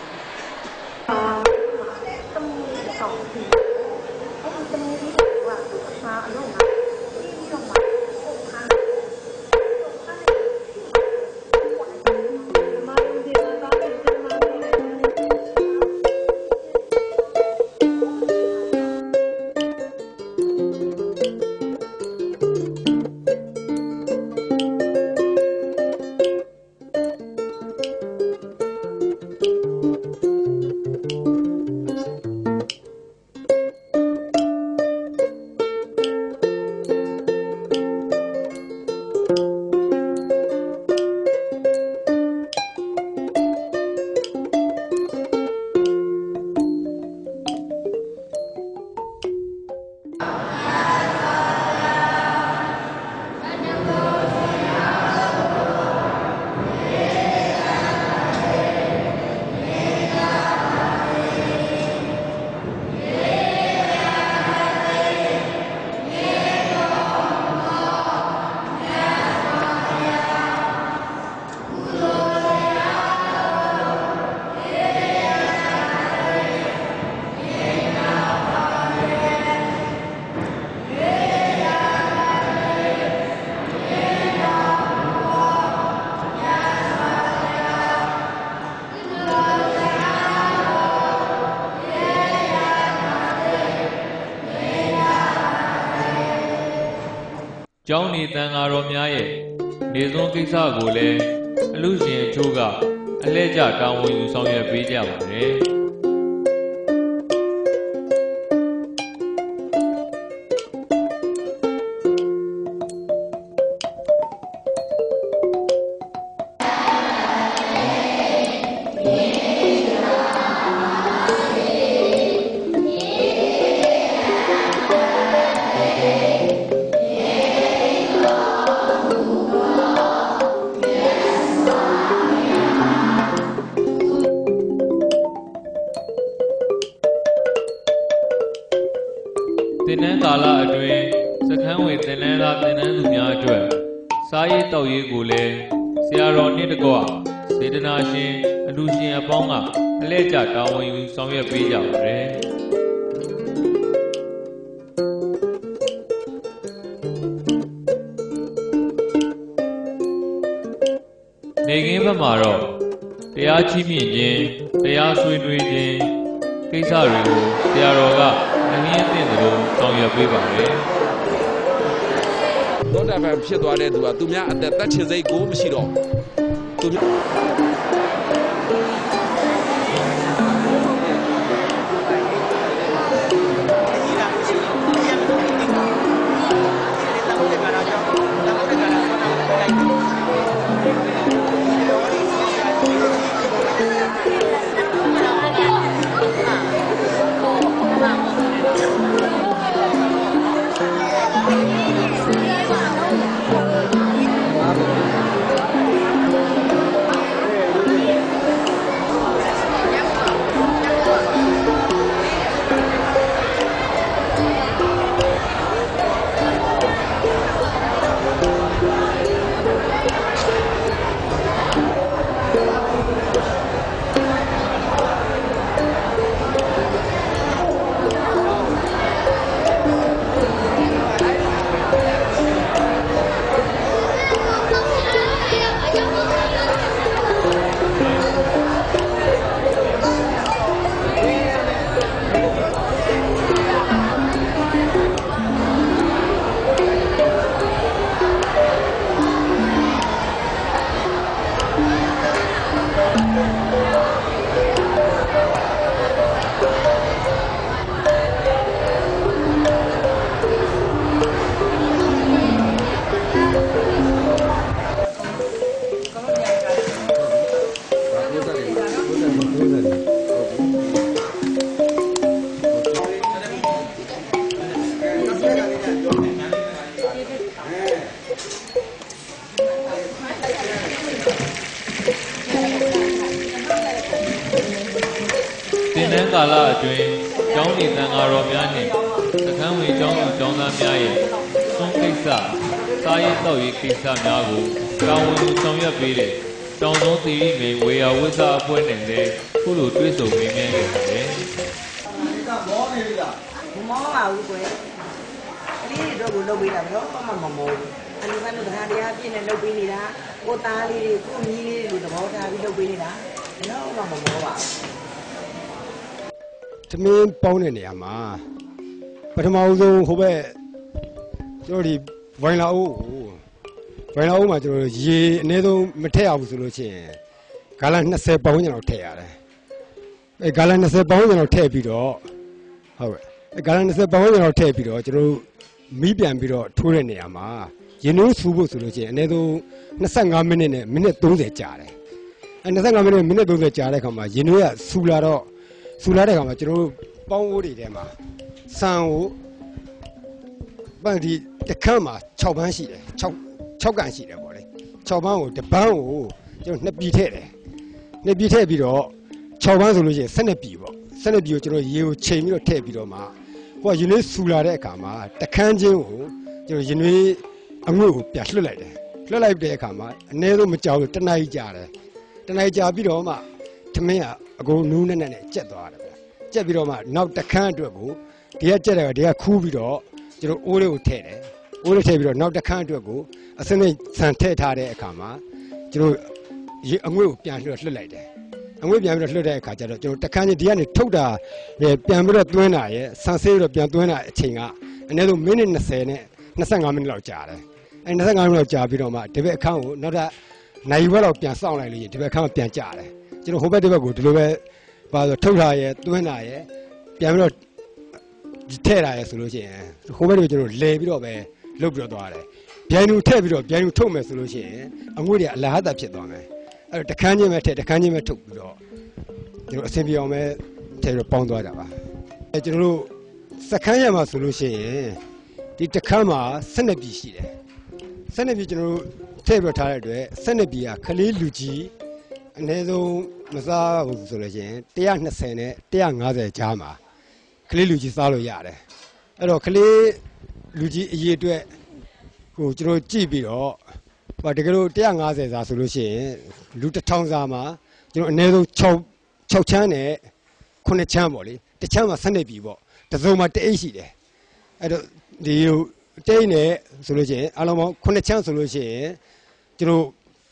ကျောင်းနေတန်ဃာတော်များရဲ့နေစွန်းကိစ္စကိုလည်းအလူရှင်အချို့ကအလှည့်ကျတာဝန်ယူဆောင်ရွက်ပေးကြပါတယ်သင်္นานကာလအတွင်းစခန်းဝင်သင်္นานသားသင်္นานသူများအတွက်စားရေးတောက်ရေးကိုလည်းဆရာတော်နှင့်တကွစေတနာရှင်အလူရှင်အပေါင်းကအလှည့်ကျတာဝန်ယူဆောင်ရွက်ပေးကြပါတယ်နေကင်းဘက်မှာတော့တရားချီးမြှင့်ခြင်းတရားဆွေးနွေးခြင်း ကိစ္စတွေကိုဆရာတော်ကအလင်းတင်သလိုဆောင်ရွက်ပေးပါတယ် သောတာပန်ဖြစ်သွားတဲ့သူကသူများအသက်ချင်စိတ်ကိုမရှိတော့သူများကာလအတွင်းကျောင်းနေသံဃာတော်များနှင့်သခန်းဝင်ကျောင်းသူကျောင်းသားများရဲ့သွန်ကိစ္စစားရေးတောက်ရေးကိစ္စများကိုတာဝန်ယူဆောင်ရွက်ပေးတဲ့တောင်သုံးသီရိမေဝေယဝိဇ္ဇအဖွဲ့နဲ့လည်းခုလိုတွဲဆုံမြင်မြင်ခဲ့ပါတယ်။ မောနေပြီလားမမောပါဘူးကွယ်အလေးတွေတော့ကိုလုပ်ပေးတာဘယ်တော့မှမမောဘူးအနိဗ္ဗာန်တရားတရားပြည့်နေလုပ်ပေးနေတာကိုသားလေးတွေကိုမြီးလေးတွေသဘောထားပြီးလုပ်ပေးနေတာဘယ်တော့မှမမောပါဘူးသမင်းပေါင်းတဲ့နေရာမှာပထမဆုံးဟိုဘက်ကျွန်တော်ဒီဝိုင်လာအိုးမှာကျွန်တော်ရေအနည်းဆုံးမထည့်ရဘူးဆိုလို့ရှိရင်ဂါလန်20ပေါင်းကျွန်တော်ထည့်ရတယ်အဲဂါလန်20ပေါင်းကျွန်တော်ထည့်ပြီးတော့ဟုတ်ကဲ့အဲဂါလန်20ပေါင်းကျွန်တော်ထည့်ပြီးတော့ကျွန်တော်မီးပြန်ပြီးတော့ထိုးတဲ့နေရာမှာရေနုံးဆူဖို့ဆိုလို့ရှိရင်အနည်းဆုံး25မိနစ်နဲ့မိနစ်30ကြာတယ်အဲ25မိနစ်မိနစ်30ကြာတဲ့အခါမှာရေနုံးကဆူလာတဲ့အခါမှာကျွန်တော်ပေါင်းအိုးတွေထဲမှာဆန်ကိုပန်းဒီတစ်ခန်းမှာ6ပန်းရှိတယ်6ကန်ရှိတယ်ပေါ့လေ6ပန်းကိုတစ်ပန်းကိုကျွန်တော်2ပြည်ထည့်တယ်2ပြည်ထည့်ပြီးတော့6ပန်းဆိုလို့ရှိရင်12ပြည်ပေါ့12ပြည်ကိုကျွန်တော်ရေကိုချိန်ပြီးတော့ထည့်ပြီးတော့မှဟိုကရေနွေးဆူလာတဲ့အခါမှာတစ်ခန်းချင်းကိုကျွန်တော်ရေနွေးအငွေ့ကိုပြန်လွှတ်လိုက်တယ်လွှတ်လိုက်တဲ့အခါမှာအနည်းဆုံးမကြောက်လို့တနအီကြာတယ်တနအီကြာပြီးတော့မှသမင်းကအကုန်နူးနဲ့ကြက်သွားတယ်ဗျကြက်ပြီးတော့မှနောက်တစ်ခန်းအတွက်ကိုဒီကကြက်တယ်ကဒီကခူးပြီးတော့ကျွန်တော်အိုးလေးကိုထည့်တယ်အိုးလေးထည့်ပြီးတော့နောက်တစ်ခန်းအတွက်ကိုအစင်းနဲ့ဆန်ထည့်ထားတဲ့အခါမှာကျွန်တော်ရေအငွေ့ကိုပြန်လွှတ်လိုက်တယ်အငွေ့ပြန်ပြီးတော့လွှတ်တဲ့အခါကျတော့ကျွန်တော်တစ်ခန်းချင်းဒီကနေထုတ်တာပြန်ပြီးတော့သွင်းတာရဲ့ဆန်ဆေးပြီးတော့ပြန်သွင်းတာအချိန်ကအနည်းဆုံးမိနစ်20နဲ့25မိနစ်လောက်ကြာတယ်အဲ25မိနစ်လောက်ကြာပြီးတော့မှဒီဘက်အခန်းကိုနောက်ထပ်နိုင်ဝက်လောက်ပြန်စောင့်လိုက်လို့ဒီဘက်အခန်းကပြန်ကြာတယ်ကျွန်တော်ဟိုဘက်ဒီဘက်ကိုဒီလိုပဲပါဆိုထုတ်တာရဲ့သွင်းတာရဲ့ပြန်ပြီးတော့ထည့်တာရဲ့ဆိုလို့ရှိရင်ဟိုဘက်ဒီကျွန်တော်လဲပြီးတော့ပဲလုတ်ပြီးတော့သွားတယ်ဗျိုင်းလူထည့်ပြီးတော့ဗျိုင်းလူထုတ်မယ်ဆိုလို့ရှိရင်အငွေ့တွေအလားအသာဖြစ်သွားမယ်အဲ့တော့တခန်းချင်းပဲထည့်တခန်းချင်းပဲထုတ်ပြီးတော့ကျွန်တော်အဆင်ပြေအောင်ပဲထည့်ပြီးတော့ပေါင်းသွားကြပါအဲကျွန်တော်တို့စခန်းရမှာဆိုလို့ရှိရင်ဒီတခန်းမှာ12ပြည်ရှိတယ်12ပြည်ကျွန်တော်တို့ထည့်ပြီးတော့ထားတဲ့အတွက်12ပြည်ကခလေးလူကြီးအနည်းဆုံးမစားဘူးဆိုလို့ရှိရင်120နဲ့150ကြားမှာကလေးလူကြီးစားလို့ရတယ်အဲ့တော့ကလေးလူကြီးအရေးအတွက်ဟိုကျွန်တော်ကြည့်ပြီးတော့ဟိုတကယ်လို့150စားဆိုလို့ရှိရင်လူ1000စားမှာကျွန်တော်အနည်းဆုံး6ချမ်းနဲ့9ချမ်းပေါ့လေတစ်ချမ်းမှာ12ပြီပေါ့တစ်စုံမှာ1အိတ်ရှိတယ်အဲ့တော့ဒီတိတ်နဲ့ဆိုလို့ရှိရင်အလုံးပေါင်း9ချမ်းဆိုလို့ရှိရင်ကျွန်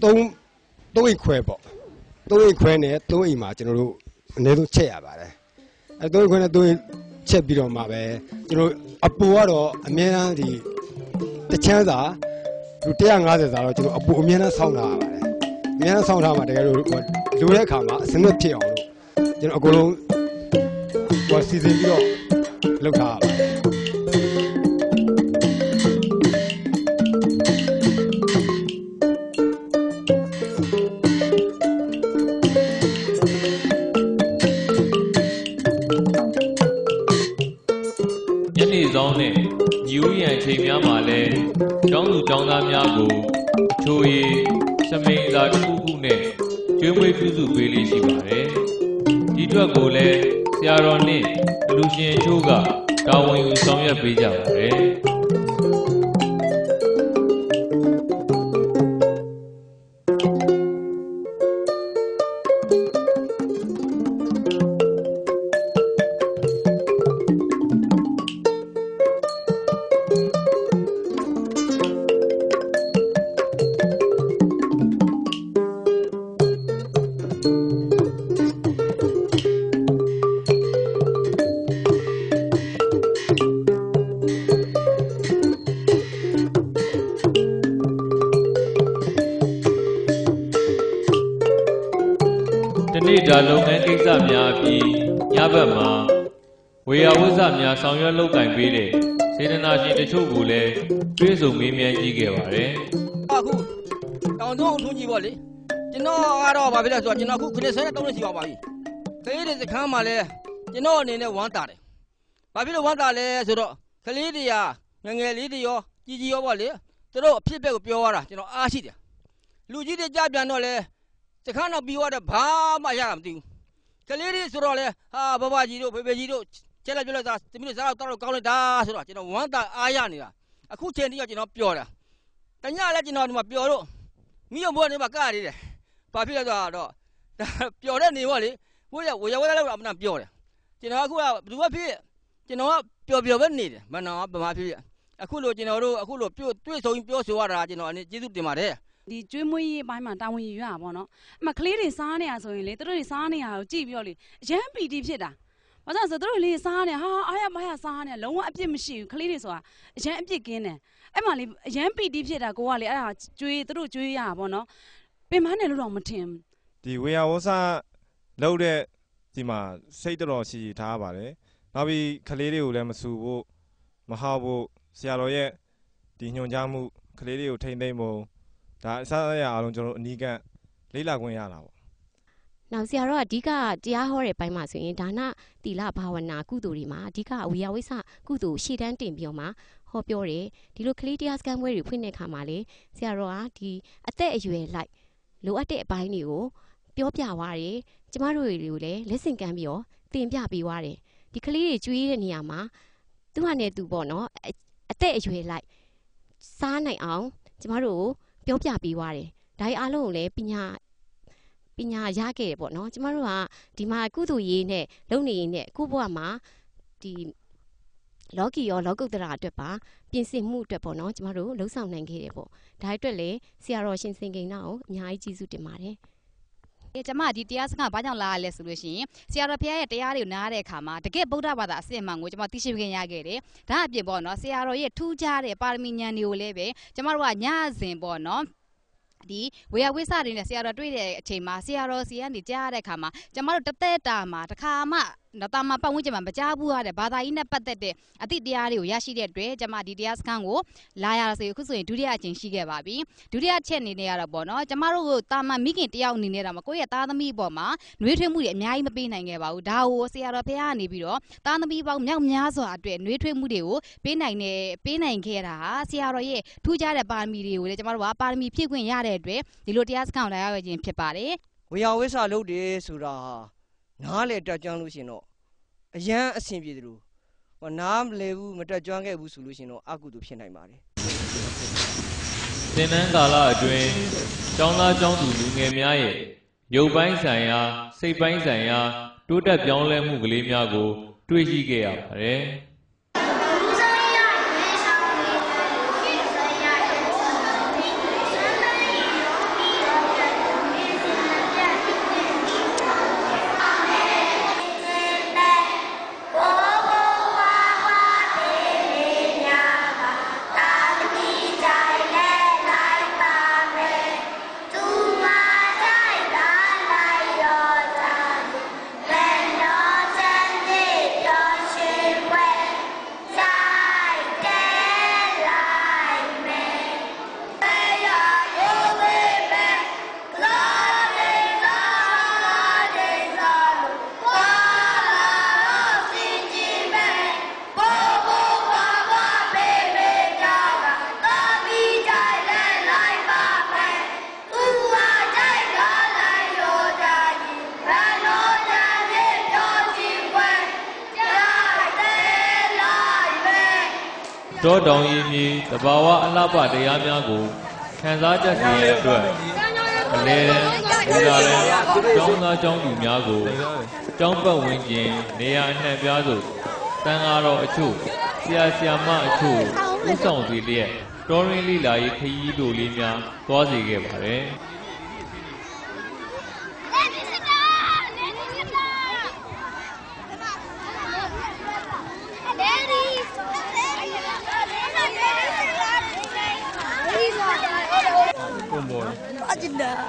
တော်3အိတ်ခွဲပေါ့3အိတ်ခွဲနဲ့3အိတ်မှာကျွန်တော်တို့အနည်းဆုံးချက်ရပါတယ် 3ခွန်းနဲ့3ချက်ပြီးတော့မှပဲကျွန်တော်အပူကတော့အများအားဒီတချမ်းစာလူ150စာတော့ကျွန်တော်အပူအများအားဆောင်းထားရပါတယ်အများအားဆောင်းထားမှတကယ်လို့လိုတဲ့အခါမှာအစနစ်ဖြစ်အောင်လို့ကျွန်တော်အကုန်လုံးဟိုစီစဉ်ပြီးတော့လုပ်ထားရပါတယ်စောင်းနဲ့ညီဦးရန်ချိန်များမှာလဲကျောင်းသူကျောင်းသားများကိုချိုးရည်စမိန်စာတစ်ခုခုနဲ့ကျွေးမွေးပြုစုပေးလေးရှိပါတယ်ဒီအတွက်ကိုလည်းဆရာတော်နဲ့အလူရှင်ချိုးကတာဝန်ယူဆောင်ရွက်ပေးကြပါတယ်နေ့တာလုပ်ငန်းကိစ္စများအပြီးညဘက်မှာဝေယဝိဇ္ဇများဆောင်ရွက်လုပ်ကင်ပေးတဲ့စေတနာရှင်တချို့ကိုလည်းတွေ့ဆုံမေးမြန်းကြည့်ခဲ့ပါတယ်။အခုတောင်သုံးထုံးကြီးပေါ့လေကျွန်တော်ကတော့ဗာပြလဲဆိုတော့ကျွန်တော်အခုခရစ်စတန်တုံးနေစီပါပါပြီ။ကလေးတွေစခန်းမှာလဲကျွန်တော်အနေနဲ့ဝမ်းတာတယ်။ဘာဖြစ်လို့ဝမ်းတာလဲဆိုတော့ကလေးတွေကငငယ်လေးတွေရောကြီးရောပေါ့လေသူတို့အဖြစ်ဘက်ကိုပြောရတာကျွန်တော်အားရှိတယ်။လူကြီးတွေကြပြန်တော့လဲစခန်းတော့ပြီးသွားတော့ဘာမှရတာမသိဘူးကလေးတွေဆိုတော့လေဟာဘဘကြီးတို့ဖေဖေကြီးတို့ချက်လိုက်ပြလိုက်သားသမီးတို့စားတော့ကောင်းလိုက်တာဆိုတော့ကျွန်တော်ဝမ်းသာအားရနေတာအခုချိန်တည်းကကျွန်တော်ပျော်တာတညလည်းကျွန်တော်ဒီမှာပျော်တော့မိရဘွားနေမှာကရတယ်ဘာဖြစ်လဲဆိုတော့ပျော်တဲ့နေပေါ့လေဘိုးရဝေဝဲလည်းအမှန်ပျော်တယ်ကျွန်တော်အခုကဘယ်သူမှဖြစ်ကျွန်တော်ကပျော်ပဲနေတယ်မနော်ဗမာဖြစ်အခုလိုကျွန်တော်တို့အခုလိုတွေ့ဆုံပြောဆိုရတာကျွန်တော်အနေကျေးဇူးတင်ပါတယ်ဒီကျွေးမွေးရေးအပိုင်းမှာတာဝန်ယူရတာပေါ့နော်အမှကလေးတွေစားနေရဆိုရင်လေသူတို့တွေစားနေရကိုကြည့်ပြီးတော့လေအရန်ပီတီဖြစ်တာဘာလို့ဆိုသူတို့လေးစားနေဟာအားရမရစားနေလုံးဝအပြစ်မရှိဘူးကလေးတွေဆိုတာအရန်အပြစ်ကင်းတယ်အဲ့မှာလေအရန်ပီတီဖြစ်တာကိုကလေအဲ့ဒါကျွေးသူတို့ကျွေးရတာပေါ့နော်ပင်မနဲ့လို့တော့မထင်ဒီဝေယဝဆလောက်တဲ့ဒီမှာစိတ်တော်ရှိထားပါတယ်နောက်ပြီးကလေးတွေကိုလည်းမဆူဖို့မဟောက်ဖို့ဆရာတော်ရဲ့ဒီညွှန်ကြားမှုကလေးတွေကိုထိမ့်သိမ့်ဖို့ဒါအစားအရာအားလုံးကျွန်တော်အနီးကလေးလာခွင့်ရတာပေါ့။နောက်ဆရာတော်ကအဓိကတရားဟောတဲ့ပိုင်းမှာဆိုရင်ဒါနသီလဘာဝနာကုသိုလ်တွေမှာအဓိကဝေယဝိဆကုသိုလ်ရှေ့တန်းတင်ပြီးတော့မှဟောပြောတယ်ဒီလိုကလေးတရားစခန်းပွဲတွေဖွင့်တဲ့အခါမှာလေဆရာတော်ကဒီအသက်အရွယ်လိုက်လိုအပ်တဲ့အပိုင်းတွေကိုပြောပြသွားတယ်ကျမတို့တွေကိုလည်းလက်ဆင့်ကမ်းပြီးတော့တင်ပြပေးသွားတယ်ဒီကလေးတွေကျွေးတဲ့နေရာမှာသူ့ဟာနဲ့သူပေါ့နော်အသက်အရွယ်လိုက်စားနိုင်အောင်ကျမတို့ပြောပြပေးသွားတယ်ဒါအားလုံးကိုလည်းပညာရခဲ့တယ်ပေါ့နော်ကျမတို့ကဒီမှာကုသိုလ်ရေးနဲ့လုပ်နေရင်နဲ့အခုဘဝမှာဒီလောကီရောလောကုတ္တရာအတွက်ပါပြင်ဆင်မှုအတွက်ပေါ့နော်ကျမတို့လှုပ်ဆောင်နိုင်ခဲ့တယ်ပေါ့ဒါအတွက်လည်းဆရာတော်ရှင်စင်ကိန်းနာကိုအများကြီးကျေးဇူးတင်ပါတယ်ကျမဒီတရားစခန်းဘာကြောင့်လာရလဲဆိုလို့ရှိရင်ဆရာတော်ဘုရားရဲ့တရားတွေကိုနားတဲ့အခါမှာတကယ်ဗုဒ္ဓဘာသာအစစ်အမှန်ကိုကျမသိရှိခွင့်ရခဲ့တယ်ဒါအပြင်ပေါ့နော်ဆရာတော်ရဲ့ထူးခြားတဲ့ပါရမီဉာဏ်တွေကိုလည်းပဲကျမတို့ကညစဉ်ပေါ့နော်ဒီဝေယဝိဆတွေနဲ့ဆရာတော်တွေ့တဲ့အချိန်မှာဆရာတော်စီကနေကြားရတဲ့အခါမှာကျမတို့တသက်တာမှာတစ်ခါမှတာမပတ်ဝန်းကျင်မှာမကြားဘူးရတဲ့ဘာသာကြီးနဲ့ပတ်သက်တဲ့အသည့်တရားတွေကိုရရှိတဲ့အတွက်ကျမဒီတရားစခန်းကိုလာရဆိုအခုဆိုရင်ဒုတိယအကြိမ်ရှိခဲ့ပါပြီဒုတိယချက်အနေနဲ့ရတော့ပေါ့နော်ကျမတို့ကိုတာမမိခင်တယောက်အနေနဲ့တော့ကိုယ့်ရဲ့သားသမီးပေါ်မှာနှွေးထွေးမှုတွေအများကြီးမပေးနိုင်ခဲ့ပါဘူးဒါကိုဆရာတော်ဘုရားကနေပြီးတော့သားသမီးပေါင်းမြောက်များစွာအတွက်နှွေးထွေးမှုတွေကိုပေးနိုင်ခဲ့တာဟာဆရာတော်ရဲ့ထူးခြားတဲ့ပါရမီတွေကိုလည်းကျမတို့ကပါရမီဖြည့်ခွင့်ရတဲ့အတွက်ဒီလိုတရားစခန်းကိုလာရခြင်းဖြစ်ပါတယ်ဝေယဝိဆလုပ်တယ်ဆိုတာနားလေတက်ကြွလို့ရှင်တော့အရန်အဆင်ပြေတယ်လို့နားမလဲဘူးမတက်ကြွခဲ့ဘူးဆိုလို့ရှင်တော့အကုသို့ဖြစ်နိုင်ပါတယ်သင်္นานကာလအတွင်းကျောင်းသားကျောင်းသူလူငယ်များရဲ့ရုပ်ပိုင်းဆိုင်ရာစိတ်ပိုင်းဆိုင်ရာတိုးတက်ပြောင်းလဲမှုကလေးများကိုတွေ့ရှိခဲ့ရပါတယ် တောတောင်ရည်မြေတဘာဝအလှပတရားများကိုခံစားတတ်စေရအတွက်အလဲဒီလာလဲကျောင်းသားကျောင်းသူများကိုကျောင်းပတ်ဝန်းကျင်နေရာအနှံ့ပြားသို့တန်ဃာတော်အချို့ဆရာဆရာမအချို့ဥဆောင်စေလျက်တော်ရင်းလိလာရေးခရီးတို့လေးများသွားစေခဲ့ပါတယ်Agenda.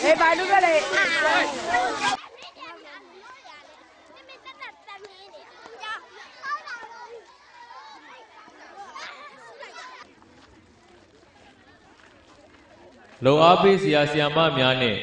哎，摆路个嘞！ လုံအားပေးဆရာဆရာမများနဲ့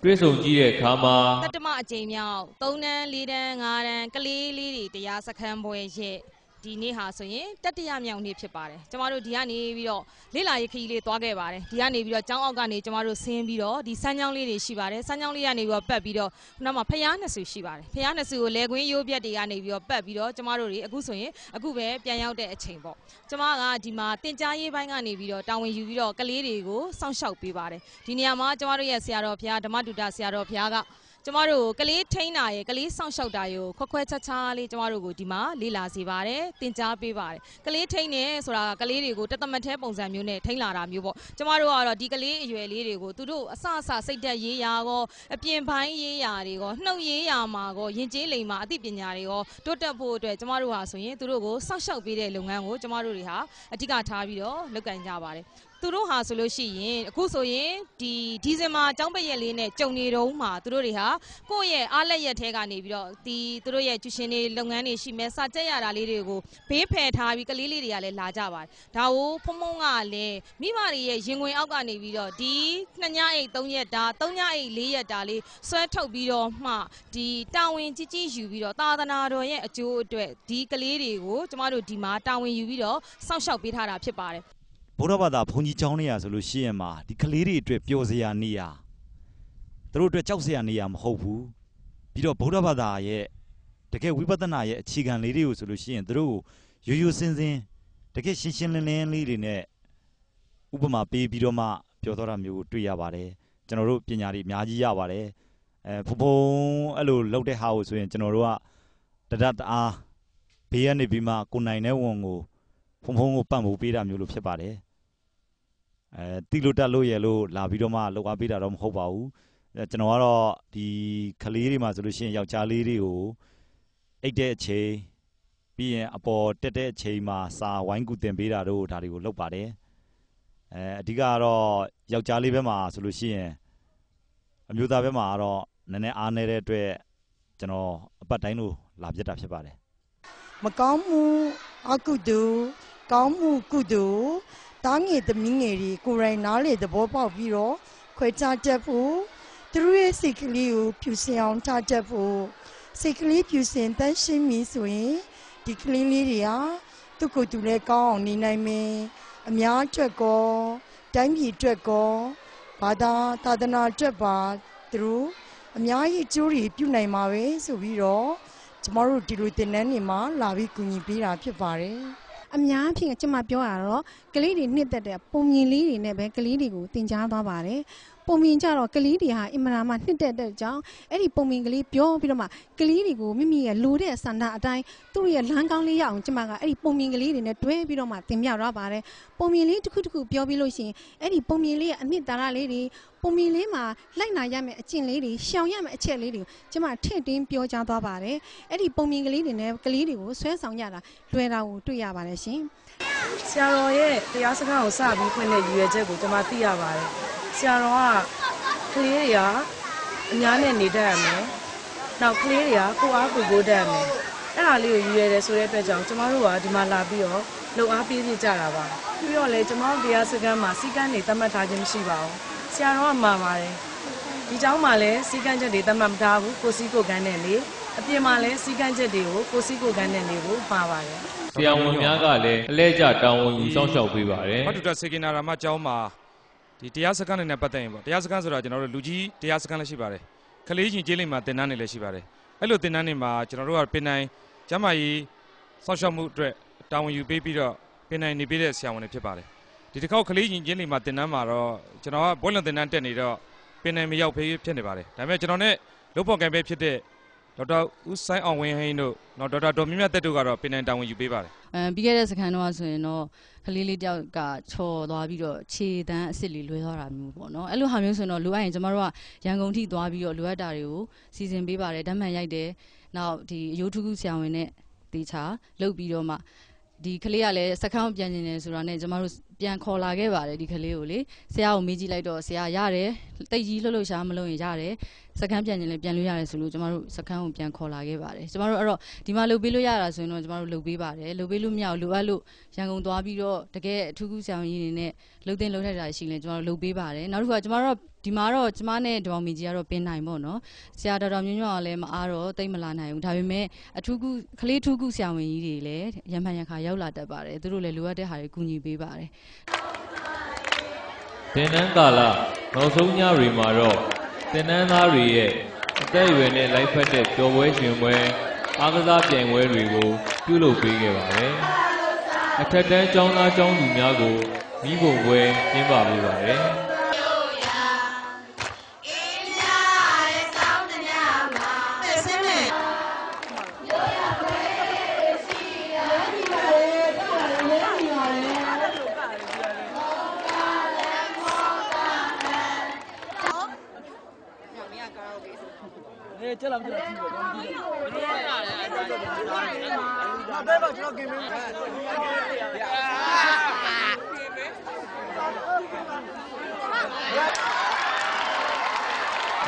တွေ့ဆုံကြည့်တဲ့အခါမှာ တတမအကြိမ်မြောက်3တန်း4တန်း5တန်းကလေးလေးတွေတရားစခန်းပွဲရဲ့ဒီနေ့ဟာဆိုရင်တတိယမြောက်နေ့ဖြစ်ပါတယ်ကျမတို့ဒီကနေပြီးတော့လေ့လာရေးခရီးလေးသွားခဲ့ပါတယ်ဒီကနေပြီးတော့ကျောင်းအောက်ကနေကျမတို့ဆင်းပြီးတော့ဒီစမ်းချောင်းလေးတွေရှိပါတယ်စမ်းချောင်းလေးကနေပြီးတော့ပတ်ပြီးတော့ခုနကဖျားနှစ်ဆူရှိပါတယ်ဖျားနှစ်ဆူကိုလေကွင်းရိုးပြက်တွေကနေပြီးတော့ပတ်ပြီးတော့ကျမတို့တွေအခုဆိုရင်အခုပဲပြန်ရောက်တဲ့အချိန်ပေါ့ကျမကဒီမှာတင်ကြားရေးပိုင်းကနေပြီးတော့တာဝန်ယူပြီးတော့ကလေးတွေကိုစောင့်ရှောက်ပေးပါတယ်ဒီနေရာမှာကျမတို့ရဲ့ဆရာတော်ဖျားဓမ္မတုဒဆရာတော်ဖျားကကျမတို့ကလေးထိန်းတာရယ်ကလေးစောင့်ရှောက်တာရယ်ခွက်ခွဲချာချာလေးကျမတို့ကိုဒီမှာလေ့လာစေပါတယ်တင်ကြားပေးပါတယ်ကလေးထိန်းနေဆိုတာကလေးတွေကိုတသမတ်သေးပုံစံမျိုးနဲ့ထိန်းလာတာမျိုးပေါ့ကျမတို့ကတော့ဒီကလေးအရွယ်လေးတွေကိုသူတို့အစအစစိတ်သက်ရေးရာကောအပြင်ပိုင်းရေးရာတွေကောနှုတ်ရေးရာမှာကောယဉ်ကျေးလိမ်မှာအသိပညာတွေကောတိုးတက်ဖို့အတွက်ကျမတို့ဟာဆိုရင်သူတို့ကိုစောင့်ရှောက်ပေးတဲ့လုပ်ငန်းကိုကျမတို့တွေဟာအဓိကထားပြီးတော့လုပ်ကိုင်ကြပါတယ်သူတို့ဟာဆိုလို့ရှိရင်အခုဆိုရင်ဒီဇင်ဘာကျောင်းပိတ်ရက်လေးနဲ့ကြုံနေတော့မှသူတို့တွေဟာကိုယ့်ရဲ့အားလက်ရက်ထဲကနေပြီးတော့သူတို့ရဲ့ကျူရှင်တွေလုပ်ငန်းတွေရှိမဲ့စာကြက်ရတာလေးတွေကိုဘေးဖယ်ထားပြီးကလေးလေးတွေကလည်းလာကြပါတယ်ဒါကိုဖုံဖုံကလည်းမိဘတွေရဲ့ရင်ခွင်အောက်ကနေပြီးတော့ဒီ2ညအိတ်3ရက်တာ3ညအိတ်4ရက်တာလေးဆွဲထုတ်ပြီးတော့မှဒီတာဝန်ကြီးကြီးယူပြီးတော့သာသနာတော်ရဲ့အကျိုးအတွက်ဒီကလေးတွေကိုကျမတို့ဒီမှာတာဝန်ယူပြီးတော့စောင့်ရှောက်ပေးထားတာဖြစ်ပါတယ်ဗုဒ္ဓဘာသာဘုန်းကြီးကျောင်းနေရဆိုလို့ရှိရင်မှာဒီကလေးတွေအတွက်ပျော်စရာနေရာသူတို့အတွက်ကြောက်စရာနေရာမဟုတ်ဘူးပြီးတော့ဗုဒ္ဓဘာသာရဲ့တကယ်ဝိပဿနာရဲ့အခြေခံလေးတွေကိုဆိုလို့ရှိရင်သူတို့ရိုးရိုးစင်စင်တကယ်ရှင်းရှင်းလင်းလင်းလေးတွေနဲ့ဥပမာပေးပြီးတော့မှပြောတော့တာမျိုးတွေ့ရပါတယ်ကျွန်တော်တို့ပညာတွေအများကြီးရပါတယ်ဖုံဖုံအဲ့လိုလောက်တဲ့ဟာကိုဆိုရင်ကျွန်တော်တို့ကတအားဘေးကနေပြီးမှကိုနိုင်တဲ့ဝန်ကိုဖုံဖုံကိုပံ့ပိုးပေးတာမျိုးလို့ဖြစ်ပါတယ်တိလို့တက်လို့ရလို့လာပြီးတော့မှလောက်အားပေးတာတော့မဟုတ်ပါဘူးကျွန်တော်ကတော့ဒီကလေးတွေမှာဆိုလို့ရှိရင်ယောက်ျားလေးတွေကိုအိတ်တဲ့အချိန်ပြီးရင်အပေါ်တက်တဲ့အချိန်မှာစာဝိုင်းကူတင်ပေးတာတို့ဒါတွေကိုလုပ်ပါတယ်အဓိကကတော့ယောက်ျားလေးဘက်မှာဆိုလို့ရှိရင်အမျိုးသားဘက်မှာကတော့နည်းနည်းအားနေတဲ့အတွက်ကျွန်တော်အပတ်တိုင်းလို့လာပြတ်တာဖြစ်ပါတယ်မကောင်းမှုအကုသိုလ်ကောင်းမှုကုသိုလ်တားငယ်သမီးငယ်တွေကိုယ်တိုင်နားလေသဘောပေါက်ပြီးတော့ခွဲခြားတတ်ဖို့သူတို့ရဲ့စိတ်ကလေးကိုဖြူစင်အောင်ထားတတ်ဖို့စိတ်ကလေးဖြူစင်တန်းရှင်းပြီဆိုရင်ဒီကလေးလေးတွေဟာသူ့ကိုယ်သူလည်းကောင်းအောင်နေနိုင်မယ်အများအတွက်ကောတိုင်းပြည်အတွက်ကောဘာသာသာသနာအတွက်ပါသူတို့အများကြီးအကျိုးတွေပြုနိုင်မှာပဲဆိုပြီးတော့ကျမတို့ဒီလိုတင်နန်းနေမှာလာပြီးကူညီပေးတာဖြစ်ပါတယ်အများအဖြစ်ကျမပြောရတော့ကလေးတွေနှစ်သက်တဲ့ပုံမြင်လေးတွေနဲ့ပဲကလေးတွေကိုသင်ကြားသွားပါတယ်ပုံမြင်ကြတော့ကလေးတွေဟာအင်မရာမှနှစ်သက်တဲ့ကြောင့်အဲ့ဒီပုံမြင်ကလေးပြောပြီးတော့မှကလေးတွေကိုမိမိရဲ့လိုတဲ့ဆန္ဒအတိုင်းသူ့ရဲ့လမ်းကောင်းလေးရအောင်ကျမကအဲ့ဒီပုံမြင်ကလေးတွေနဲ့တွဲပြီးတော့မှသင်ပြတော့ပါတယ်ပုံမြင်လေးတစ်ခုတစ်ခုပြောပြီးလို့ရှိရင်အဲ့ဒီပုံမြင်လေးရဲ့အနှစ်သာရလေးတွေပုံမြင်လေးမှာလိုက်နာရမယ့်အကျင့်လေးတွေရှောင်ရမယ့်အချက်လေးတွေကျမထည့်တင်းပြောကြားသွားပါတယ်အဲ့ဒီပုံမြင်ကလေးတွေနဲ့ကလေးတွေကိုဆွဲဆောင်ရတာလွယ်တာကိုတွေ့ရပါတယ်ရှင်ဆရာတော်ရဲ့တရားစကားကိုစပြီးဖွင့်တဲ့ရည်ရွယ်ချက်ကိုကျမသိရပါတယ်ဆရာတော်ကကလေးတွေကအများနဲ့နေတတ်ရမယ် နောက်ကလေးတွေကကိုအားကိုကိုတတ်မယ်အဲ့ဒါလေးကိုယူရတယ်ဆိုတဲ့အတွက်ကြောင့်ကျမတို့ကဒီမှာလာပြီးတော့လုံအားပေးပြကြတာပါပြီးတော့လည်းကျမတို့တရားစခန်းမှာစီကန်းတွေသတ်မှတ်ထားခြင်းမရှိပါဘူးဆရာတော်ကမှာပါတယ်ဒီเจ้าမှာလည်းစီကန်းချက်တွေသတ်မှတ်မထားဘူးကိုစီကိုကန်းနဲ့လေအပြင်မှာလည်းစီကန်းချက်တွေကိုကိုစီကိုကန်းနဲ့နေကိုမှာပါတယ်ဆရာဝန်များကလည်းအလဲကျတာဝန်ယူစောင့်ရှောက်ပေးပါတယ်မတူတာစေကင်နာရာမကျောင်းမှာဒီတရားစခန်းနဲ့ပတ်သက်ရင်ပေါ့တရားစခန်းဆိုတာကျွန်တော်တို့လူကြီးတရားစခန်းလည်းရှိပါတယ်ကလေးချင်းကျေးလိမ်မှာတင်တန်းနေလည်းရှိပါတယ်အဲ့လိုတင်တန်းနေမှာကျွန်တော်တို့ကပင်နိုင်ကျမ်းမာရေးစောင့်ရှောက်မှုအတွက်တာဝန်ယူပေးပြီးတော့ပင်နိုင်နေပေးတဲ့ဆရာဝန်တွေဖြစ်ပါတယ်ဒီတစ်ခေါက်ကလေးချင်းကျေးလိမ်မှာတင်တန်းမှာတော့ကျွန်တော်ကဘွဲ့လွန်တင်တန်းတက်နေတော့ပင်နိုင်မရောက်ဖေးဖြစ်နေပါတယ်ဒါပေမဲ့ကျွန်တော်နဲ့လုပ်ဖော်ကံပဲဖြစ်တဲ့ဒေါက်တာဦးဆိုင်အောင်ဝင်းဟိန်းတို့ဒေါက်တာဒေါ်မြမြတက်တို့ကတော့ပင်နိုင်တာဝန်ယူပေးပါတယ်ပြီးခဲ့တဲ့စခန်းတော့ဆိုရင်တော့ကလေးလေးတယောက်ကချော်သွားပြီးတော့ခြေတန်းအစ်စ်လေးလွဲသွားတာမျိုးပေါ့နော်အဲ့လိုဟာမျိုးဆိုရင်တော့လိုအပ်ရင်ကျမတို့ကရန်ကုန်ထိသွားပြီးတော့လိုအပ်တာတွေကိုစီစဉ်ပေးပါတယ်ဓာတ်မှန်ရိုက်တယ်နောက်ဒီအယိုးထူးထူးဆရာဝန်နဲ့တေချာလုပ်ပြီးတော့မှဒီကလေးကလည်းစခန်းကိုပြန်နေတယ်ဆိုတာနဲ့ကျမတို့ပြန်ခေါ်လာခဲ့ပါတယ်ဒီကလေးကိုလေဆရာကိုမေးကြည့်လိုက်တော့ဆရာရတယ်တိတ်ကြီးလှုပ်ရှားမလို့ရင်ရတယ်စခန်းပြန်နေလည်းပြန်လို့ရတယ်ဆိုလို့ကျမတို့စခန်းကိုပြန်ခေါ်လာခဲ့ပါတယ်ကျမတို့အဲ့တော့ဒီမှာလုပ်ပေးလို့ရတာဆိုရင်တော့ကျမတို့လုပ်ပေးပါတယ်လုပ်ပေးလို့မရဘူးလိုအပ်လို့ရန်ကုန်သွားပြီးတော့တကယ်အထူးကူးဆရာဝန်ကြီးတွေနဲ့လှုပ်တင်လှုပ်ထက်တာရှိရင်ကျမတို့လုပ်ပေးပါတယ်နောက်တစ်ခုကကျမတို့ဒီမှာတော့ကျမနဲ့ဒေါ်မီကြီးကတော့ပင်နိုင်ပေါ့နော်ဆရာတော်မျိုးညွန့်ကလည်းမအားတော့တိတ်မလာနိုင်ဘူးဒါပေမဲ့အထူးကူကလေးထူးကူဆရာဝန်ကြီးတွေလည်းရံမှန်ရခါရောက်လာတတ်ပါတယ်သူတို့လည်းလိုအပ်တဲ့ဟာတွေကူညီပေးပါတယ်သင်တန်းကာလနောက်ဆုံးညတွေမှာတော့သင်တန်းသားတွေရဲ့အသက်အရွယ်နဲ့လိုက်ဖက်တဲ့ပျော်ပွဲရှင်ပွဲအားကစားပြိုင်ပွဲတွေကိုပြုလုပ်ပေးခဲ့ပါတယ်အထက်တန်းကျောင်းသားကျောင်းသူများကိုမိဘပွဲကျင်းပပေးပါတယ်ကျလာမကျလာကြည့်ပါဦးကြည့်ပါဘယ်လိုရလဲအဲ့ဒါတော့ကျွန်တော်กินမင်း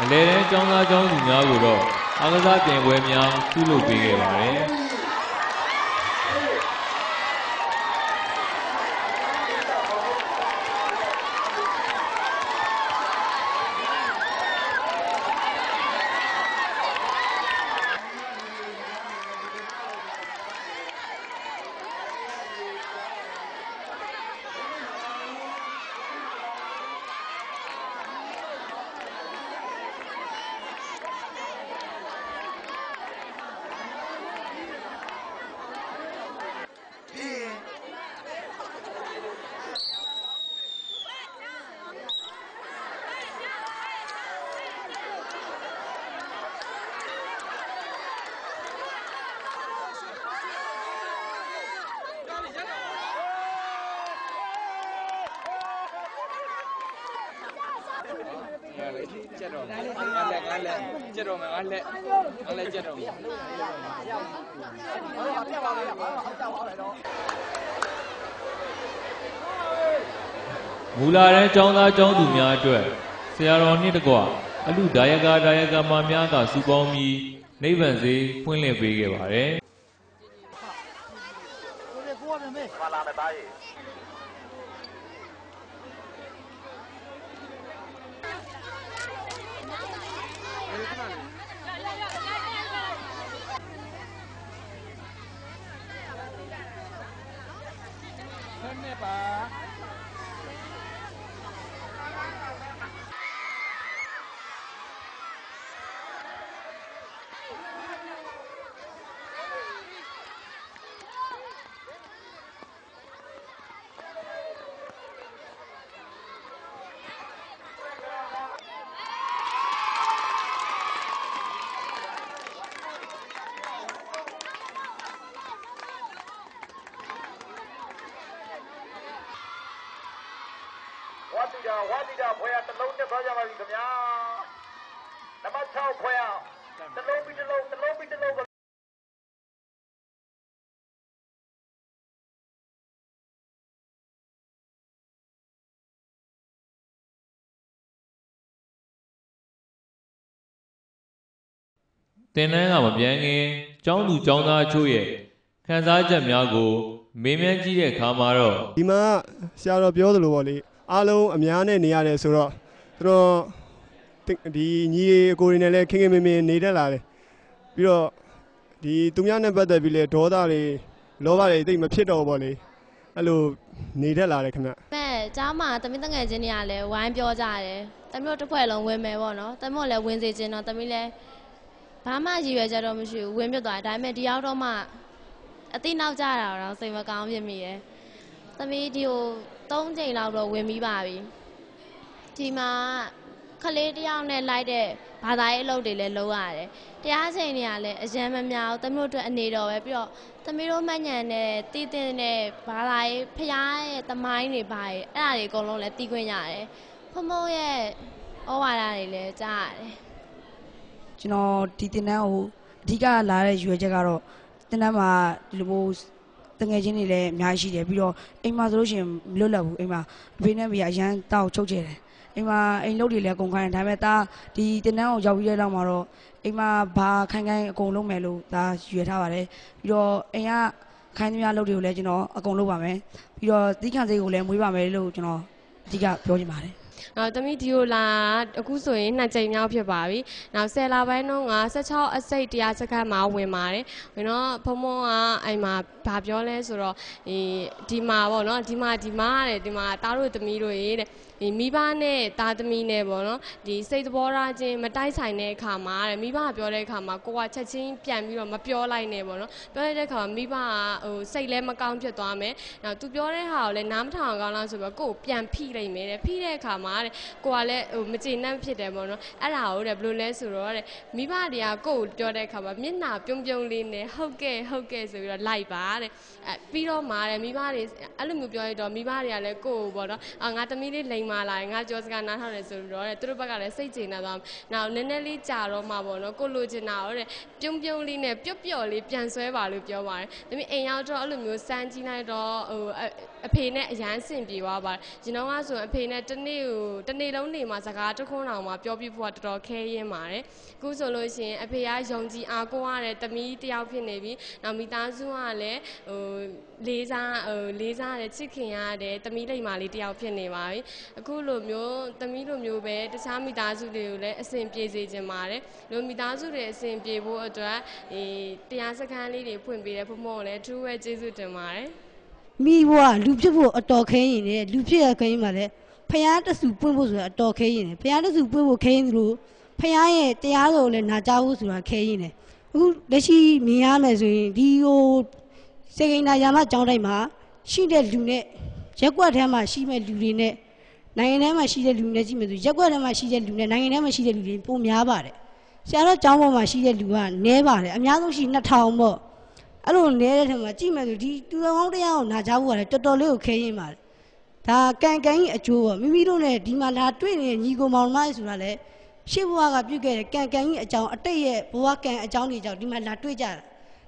အလဲတဲ့ကျောင်းသားကျောင်းသူများကိုတော့အားကစားပြိုင်ပွဲများပြုလုပ်ပေးခဲ့ပါတယ်ကျက်တော့ငါလက်ကျက်တော့ငါလက်ကျက်တော့မူလာတဲ့ကျောင်းသားကျောင်းသူများအတွက်ဆရာတော်နှင့်တကွအလူဒါယကမများကစုပေါင်းပြီးနိဗ္ဗာန်စေဖွင့်လှစ်ပေးခဲ့ပါတယ်ဝါတိတာဖွဲရတစ်လုံးတက်သွားကြပါပြီခင်ဗျာနံပါတ်6ဖွဲရတစ်လုံးပြီးတစ်လုံးပြီးတစ်လုံး သင်တန်းကမပြန်ခင်ကျောင်းသူကျောင်းသားအချို့ရဲ့ခံစားချက်များကိုမေးမြန်းကြည့်တဲ့အခါမှာတော့ ဒီမှာဆရာတော်ပြောသလိုပေါ့လေအားလုံးအများနဲ့နေရတယ်ဆိုတော့သူတို့ဒီညီအကိုတွေနဲ့လည်းခင်ခင်မင်မင်နေတတ်လာတယ်ပြီးတော့ဒီသူများနဲ့ပတ်သက်ပြီးလဲဒေါသတွေလောဘတွေတိတ်မဖြစ်တော့ဘောလေအဲ့လိုနေတတ်လာတယ်ခင်ဗျမဲ့ကြားမှာတမီးတငယ်ချင်းတွေကလည်းဝိုင်းပြောကြတယ်တမီးတို့တစ်ဖွဲ့လုံးဝင်မယ်ပေါ့နော်တမီးတို့လည်းဝင်စေချင်တော့တမီးလည်းဘာမှရည်ရွယ်ချက်တော့မရှိဘူးဝင်ပြတ်သွားတယ်ဒါပေမဲ့ဒီရောက်တော့မှအသိနောက်ကြတာတော့စိတ်မကောင်းဖြစ်မိတယ်သမီးဒီကို3ချိန်လောက်တော့ဝင်ပြီးပါပြီဒီမှာခလေးတယောက်နဲ့လိုက်တဲ့ဘာသာရေးအလုပ်တွေလည်းလုပ်ရတယ်တရားချိန်တွေကလည်းအရန်မများဘူးသမီးတို့အတွက်အနေတော်ပဲပြီးတော့သမီးတို့မှညံနဲ့တည်တင်တဲ့ဘာသာရေးဖျားရဲ့သမိုင်းတွေပါရဲ့အဲ့ဒါတွေအကုန်လုံးလည်းသိခွင့်ရတယ်ဖမိုးရဲ့ဩဝါဒတွေလည်းကြားရတယ်ကျွန်တော်ဒီတင်တန်းကိုအဓိကလာတဲ့ရွေချက်ကတော့တင်တန်းမှာဒီလိုမျိုးတငယ်ချင်းတွေလည်းအများကြီးရှိတယ်ပြီးတော့အိမ်မှာဆိုလို့ရှိရင်မလွတ်လပ်ဘူးအိမ်မှာအဖေနဲ့မေကအရန်တောက်ချုပ်ချယ်တယ်အိမ်မှာအိမ်လုပ်တွေလည်းအကုန်ခိုင်းတယ်ဒါပေမဲ့ဒါဒီတင်တန်းကိုရောက်ပြီးတဲ့နောက်မှာတော့အိမ်မှာဘာခိုင်းအကုန်လုပ်မယ်လို့ဒါရွေထားပါတယ်ပြီးတော့အိမ်ကခိုင်းသမျှလုပ်တွေကိုလည်းကျွန်တော်အကုန်လုပ်ပါမယ်ပြီးတော့သီးခံစိတ်ကိုလည်းမွေးပါမယ်လို့ကျွန်တော်အဓိကပြောချင်ပါတယ်နောက်သမီးဒီကိုလာအခုဆိုရင်2ချိန်မြောက်ဖြစ်ပါပြီ။နောက်10လပိုင်းတော့က16အစိတ်တရားစခန်းမှာဝင်ပါတယ်။ဝင်တော့ဖုံဖုံကအိမ်မှာဘာပြောလဲဆိုတော့ဒီမှာပေါ့နော်ဒီမှာတဲ့ဒီမှာသားတို့သမီးတို့ရေးတဲ့ဒီမိဘနဲ့သားသမီးနဲ့ပေါ့နော်ဒီစိတ်သဘောထားချင်းမတိုက်ဆိုင်တဲ့အခါမှာတဲ့မိဘပြောတဲ့အခါမှာကိုကချက်ချင်းပြန်ပြီးတော့မပြောလိုက်နဲ့ပေါ့နော်ပြောတဲ့အခါမှာမိဘကစိတ်လည်းမကောင်းဖြစ်သွားမယ်နောက်သူပြောတဲ့ဟာကိုလည်းနားမထောင်ကောင်းလားဆိုတော့ကိုကိုပြန်ဖိလိုက်မယ်တဲ့ဖိတဲ့အခါမှာတဲ့ကိုကလည်းမကျေနပ်ဖြစ်တယ်ပေါ့နော်အဲ့ဒါကိုတဲ့ဘယ်လိုလဲဆိုတော့တဲ့မိဘတွေကကိုကိုပြောတဲ့အခါမှာမျက်နှာပြုံးပြုံးလေးနဲ့ဟုတ်ကဲ့ဆိုပြီးတော့လိုက်ပါတဲ့ပြီးတော့မှတဲ့မိဘတွေအဲ့လိုမျိုးပြောရတော့မိဘတွေကလည်းကိုကိုပေါ့နော်ငါသမီးလေးလိန်မာလာငါကြောစကားနားထောင်တယ်ဆိုတော့တဲ့သူတို့ဘက်ကလည်းစိတ်ကျေနပ်သွားနောက်နည်းနည်းလေးကြာတော့မှပေါ့နော်ကိုလိုချင်တာတော့တဲ့ပြုံးပြုံးလေးနဲ့ပျော့ပျော့လေးပြန်ဆွဲပါလို့ပြောပါတယ်သမီးအိမ်ရောက်တော့အဲ့လိုမျိုးစမ်းကြည့်လိုက်တော့အဖေနဲ့အရန်ဆင်ပြေသွားပါတယ်ကျွန်တော်ကဆိုအဖေနဲ့တနေ့လုံးနေမှာစကားတစ်ခွန်းတောင်မှပြောပြဖို့ကတော်တော်ခဲရင်းပါတယ်အခုဆိုလို့ရှိရင်အဖေကယုံကြည်အားကိုးရတဲ့သမီးတယောက်ဖြစ်နေပြီနောက်မိသားစုကလည်းလေးစားတဲ့ချစ်ခင်ရတဲ့သမီးလိမ္မာလေးတယောက်ဖြစ်နေပါပြီအခုလိုမျိုးသမီးလိုမျိုးပဲတခြားမိသားစုတွေကိုလည်းအဆင်ပြေစေချင်ပါတယ်လူမိသားစုတွေအဆင်ပြေဖို့အတွက်တရားစခန်းလေးတွေဖွင့်ပေးတဲ့ဖမို့ကိုလည်းအထူးပဲကျေးဇူးတင်ပါတယ်မိဘကလူဖြစ်ဖို့အတော်ခဲရင်လေလူဖြစ်ရခဲရင်မှလည်းဖျားတဆူပွင့်ဖို့ဆိုတာအတော်ခဲရင်လေဖျားတဆူပွင့်ဖို့ခဲရင်လို့ဖျားရဲ့တရားတော်လည်းနာကြားဖို့ဆိုတာခဲရင်လေအခုလက်ရှိမြင်ရမယ်ဆိုရင်ဒီဟိုစေကိန်းနာရာမကျောင်းတိုင်းမှာရှိတဲ့လူနဲ့ရက်ကွက်ထဲမှာရှိမဲ့လူတွေနဲ့နိုင်ငံထဲမှာရှိတဲ့လူနဲ့ကြည့်မယ်ဆိုရက်ကွက်ထဲမှာရှိတဲ့လူနဲ့နိုင်ငံထဲမှာရှိတဲ့လူတွေပိုများပါတယ်ဆရာတော်ကျောင်းပေါ်မှာရှိတဲ့လူကနည်းပါတယ်အများဆုံးရှိ2000ပေါ့အဲ့လိုနည်းတဲ့ထက်မှာကြည့်မယ်ဆိုဒီတူတော်ကောင်းတရားကိုနာကြားဖို့ကလည်းတော်တော်လေးကိုခဲရင်ပါတယ်ဒါကန်ကြီးအကျိုးပေါ့မိမိတို့နဲ့ဒီမှာလာတွေ့နေတဲ့ညီကိုမောင်မဆိုတာလည်းရှေ့ဘဝကပြုတ်ခဲ့တဲ့ကန်ကြီးအကြောင်းအတိတ်ရဲ့ဘဝကန်အကြောင်းတွေကြောင့်ဒီမှာလာတွေ့ကြတ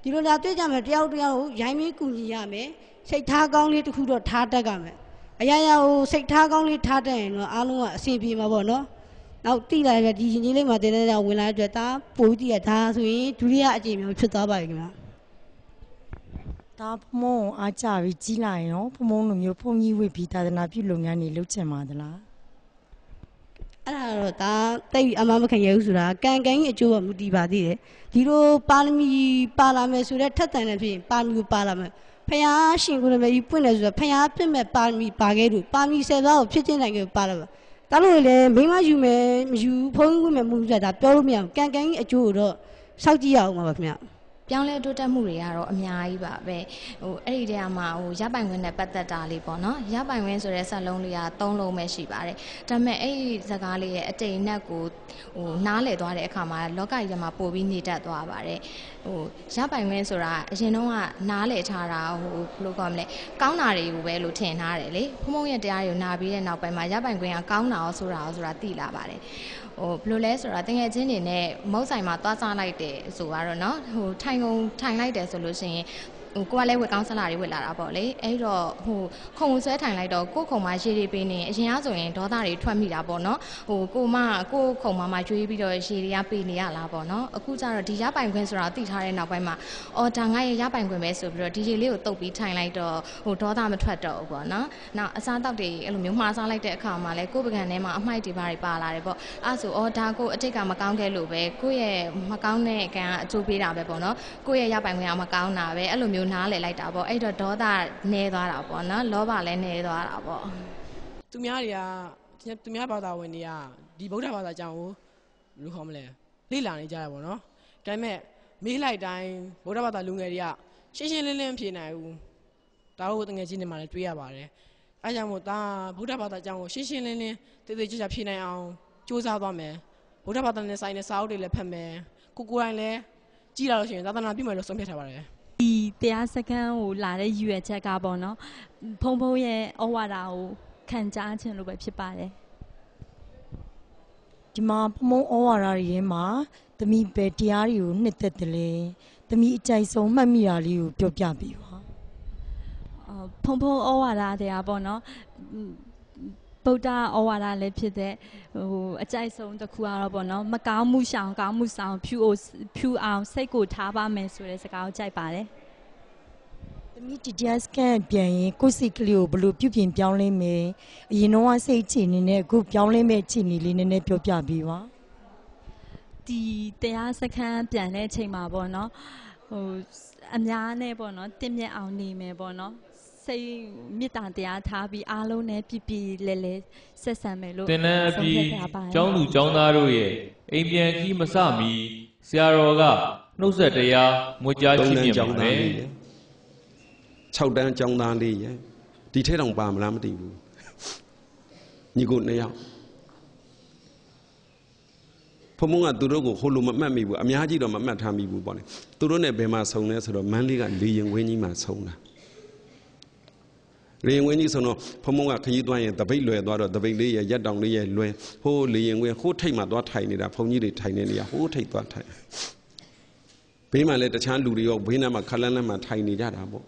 ာဒီလိုလာတွေ့ကြမယ်တယောက်ကိုရိုင်းမင်းကူညီရမယ်စိတ်ထားကောင်းလေးတစ်ခုတော့ထားတတ်ကြမယ်အရာရာကိုစိတ်ထားကောင်းလေးထားတတ်ရင်တော့အားလုံးကအဆင်ပြေမှာပေါ့နော်နောက်တိလာပဲဒီရင်ကြီးလေးမှာတင်းတင်းကြောင်ဝင်လာတဲ့အတွက်ဒါပိုပြီးတည်ရဒါဆိုရင်ဒုတိယအကြိမ်မျိုးဖြစ်သွားပါပြီခင်ဗျာဒါဖမုံအားကြပြီးကြီးလာရင်ရောဖမုံလိုမျိုးဖုန်ကြီးဝိပြီးသာသနာပြုလုပ်ငန်းတွေလုပ်ချင်ပါသလားအဲ့ဒါတော့ဒါတိတ်အမှမခံရဘူးဆိုတာကံကြီးအကျိုးကမူတည်ပါသေးတယ်ဒီလိုပါရမီပါလာမယ်ဆိုတော့ထက်တန်တဲ့ဖြစ်ရင်ပါရမီကိုပါလာမယ်ဖယားရှင်ကိုယ်လည်းကြီးပွင့်တယ်ဆိုတော့ဖယားပြစ်မဲ့ပါရမီပါခဲ့လို့ပါရမီ10ပါးကိုဖြစ်ချင်းနိုင်ခဲ့ပါလာပါဒါလို့လည်းမိမယူမယ်မယူဖုန်းဝင်မယ်မူဆိုတာပြောလို့မရဘူးကံကြီးအကျိုးကိုတော့စောင့်ကြည့်ရအောင်ပါခင်ဗျာပြောင်းလဲတိုးတက်မှုတွေကတော့အများကြီးပါပဲအဲ့ဒီတည်းကမှရပိုင်ခွင့်နဲ့ပတ်သက်တာလေးပေါ့နော်ရပိုင်ခွင့်ဆိုတဲ့စက်လုံးလေးက3လုံးပဲရှိပါတယ်ဒါပေမဲ့အဲ့ဒီစကားလေးရဲ့အတိတ်နဲ့ကိုနားလည်သွားတဲ့အခါမှာလောကကြီးထဲမှာပို့ပြီးနေတတ်သွားပါတယ်ရပိုင်ခွင့်ဆိုတာအရင်တော့ကနားလည်ထားတာဘယ်လိုကောင်းမလဲကောင်းတာတွေကိုပဲလို့ထင်ထားတယ်လေဖုံဖုံရဲ့တရားတွေကိုနားပြီးတဲ့နောက်ပိုင်းမှာရပိုင်ခွင့်ကကောင်းတာရောဆိုတာသိလာပါတယ်ဘယ်လိုလဲဆိုတော့တကယ်ချင်းနေနဲ့မုတ်ဆိုင်မှာသွားစားလိုက်တယ်ဆိုတော့เนาะထိုင်လိုက်တယ်ဆိုလို့ရှိရင် ကိုကလည်းဝက်ကောင်းဆလာတွေဝက်လာတာပေါ့လေအဲ့တော့ခုံဆွဲထိုင်လိုက်တော့ကိုခုံမှာရေတွေပေးနေအရင်ကဆိုရင်ဒေါသတွေထွက်မိတာပေါ့နော်ကိုခုံမှာကျွေးပြီးတော့ရေတွေကပေးနေရလားပေါ့နော်အခုကျတော့ဒီရပိုင်ခွင့်ဆိုတာသိထားတဲ့နောက်ပိုင်းမှာဒါငါရဲ့ရပိုင်ခွင့်ပဲဆိုပြီးတော့ဒီရေလေးကိုတုပ်ပြီးထိုင်လိုက်တော့ဒေါသမထွက်တော့ဘူးပေါ့နော်နောက်အစားတောက်တွေအဲ့လိုမျိုးမှားစားလိုက်တဲ့အခါမှာလည်းကိုပကံထဲမှာအမိုက်တွေပါလာတယ်ပေါ့အဲ့ဆိုဒါကိုအတိတ်ကမကောင်းခဲ့လို့ပဲကိုရဲ့မကောင်းတဲ့ကံကအကျိုးပေးတာပဲပေါ့နော်ကိုရဲ့ရပိုင်ခွင့်ကမကောင်းတာပဲအဲ့လိုမျိုးနားလည်လိုက်တာပေါ့အဲ့တော့ဒေါသနည်းသွားတာပေါ့နော်လောဘလည်းနည်းသွားတာပေါ့သူများဘာသာဝင်တွေကဒီဗုဒ္ဓဘာသာအကြောင်းကိုဘယ်လိုခေါ်မလဲလေ့လာနေကြတာပေါ့နော်ဒါပေမဲ့မေးလိုက်တိုင်းဗုဒ္ဓဘာသာလူငယ်တွေကရှင်းရှင်းလင်းလင်းဖြေနိုင်ဘူးဒါတို့တငယ်ချင်းတွေမှလည်းတွေးရပါတယ်အဲကြောင့်မို့ဒါဗုဒ္ဓဘာသာအကြောင်းကိုရှင်းရှင်းလင်းလင်းတည်တည်ကြကြဖြေနိုင်အောင်စူးစမ်းသွားမယ်ဗုဒ္ဓဘာသာနဲ့ဆိုင်တဲ့စာအုပ်တွေလည်းဖတ်မယ်ကိုယ်တိုင်လည်းကြည့်လာလို့ရှိရင်သာသနာပြုမယ်လို့ဆုံးဖြတ်ထားပါတယ်ဒီတရားစခန်းကိုလာတဲ့ရည်ရွယ်ချက်ကပေါ့နော်ဖုံဖုံရဲ့ဩဝါဒကိုခံကြားခြင်းလို့ပဲဖြစ်ပါတယ်ဒီမှာဖုံဩဝါဒတွေမှာသမီးပဲတရားတွေကိုနှစ်သက်တယ်လေသမီးအကြိုက်ဆုံးမှတ်မိတာလေးကိုပြောပြပေးပါဖုံဖုံဩဝါဒတရားပေါ့နော်ဗုဒ္ဓဩဝါဒလည်းဖြစ်တဲ့အကြိုက်ဆုံးတစ်ခုကတော့ပေါ့နော်မကောင်းမှုရှောင်ကောင်းမှုဆောင်ဖြူအောင်စိတ်ကိုထားပါမယ်ဆိုတဲ့စကားကိုကြိုက်ပါတယ်သမီးတရားစကန်ပြန်ရင်ကိုယ်စိတ်ကလေးကိုဘယ်လိုပြုပြင်ပြောင်းလဲမယ်အရင်တော့စိတ်အခြေအနေနဲ့အခုပြောင်းလဲမဲ့အခြေအနေလေးနည်းနည်းပြောပြပေးပါဒီတရားစခန်းပြန်တဲ့အချိန်မှာပေါ့နော်အများနဲ့ပေါ့နော်တင့်မြတ်အောင်နေမယ်ပေါ့နော်စိတ်မေတ္တာတရားထားပြီးအားလုံးနဲ့ပြပြလဲဆက်ဆံမယ်လို့သင်တန်းအပြီးကျောင်းသူကျောင်းသားတို့ရဲ့အိမ်ပြန်ကြီးမစမီဆရာတော်ကနှုတ်ဆက်တရားမွေးကြားချီးမြှင့်ပါတယ်6 တန်းကျောင်းသားလေးရဲ့ဒီထဲတောင်ပါမလားမသိဘူးညီကို2 ယောက်ဖုံကသူတို့ကိုဟိုလိုမမှတ်မိဘူးအများကြီးတော့မမှတ်ထားမိဘူးပေါ့လေသူတို့နဲ့ဘယ်မှာဆုံလဲဆိုတော့မန်းလေးကလေရင်ဝင်းကြီးမှာဆုံတာလေရင်ဝင်းကြီးဆိုတော့ဖုံကခရီးသွားရင်တပိတ်လွယ်သွားတော့တပိတ်လေးရဲ့ရက်တောင်လေးရဲ့လွယ်ဟိုးလေရင်ဝင်းဟိုးထိတ်မှာသွားထိုင်နေတာဖုံကြီးတွေထိုင်နေနေရဟိုးထိတ်သွားထိုင်ဘေးမှာလည်းတခြားလူတွေရောဘေးနားမှာခလန်းလန်းမှာထိုင်နေကြတာပေါ့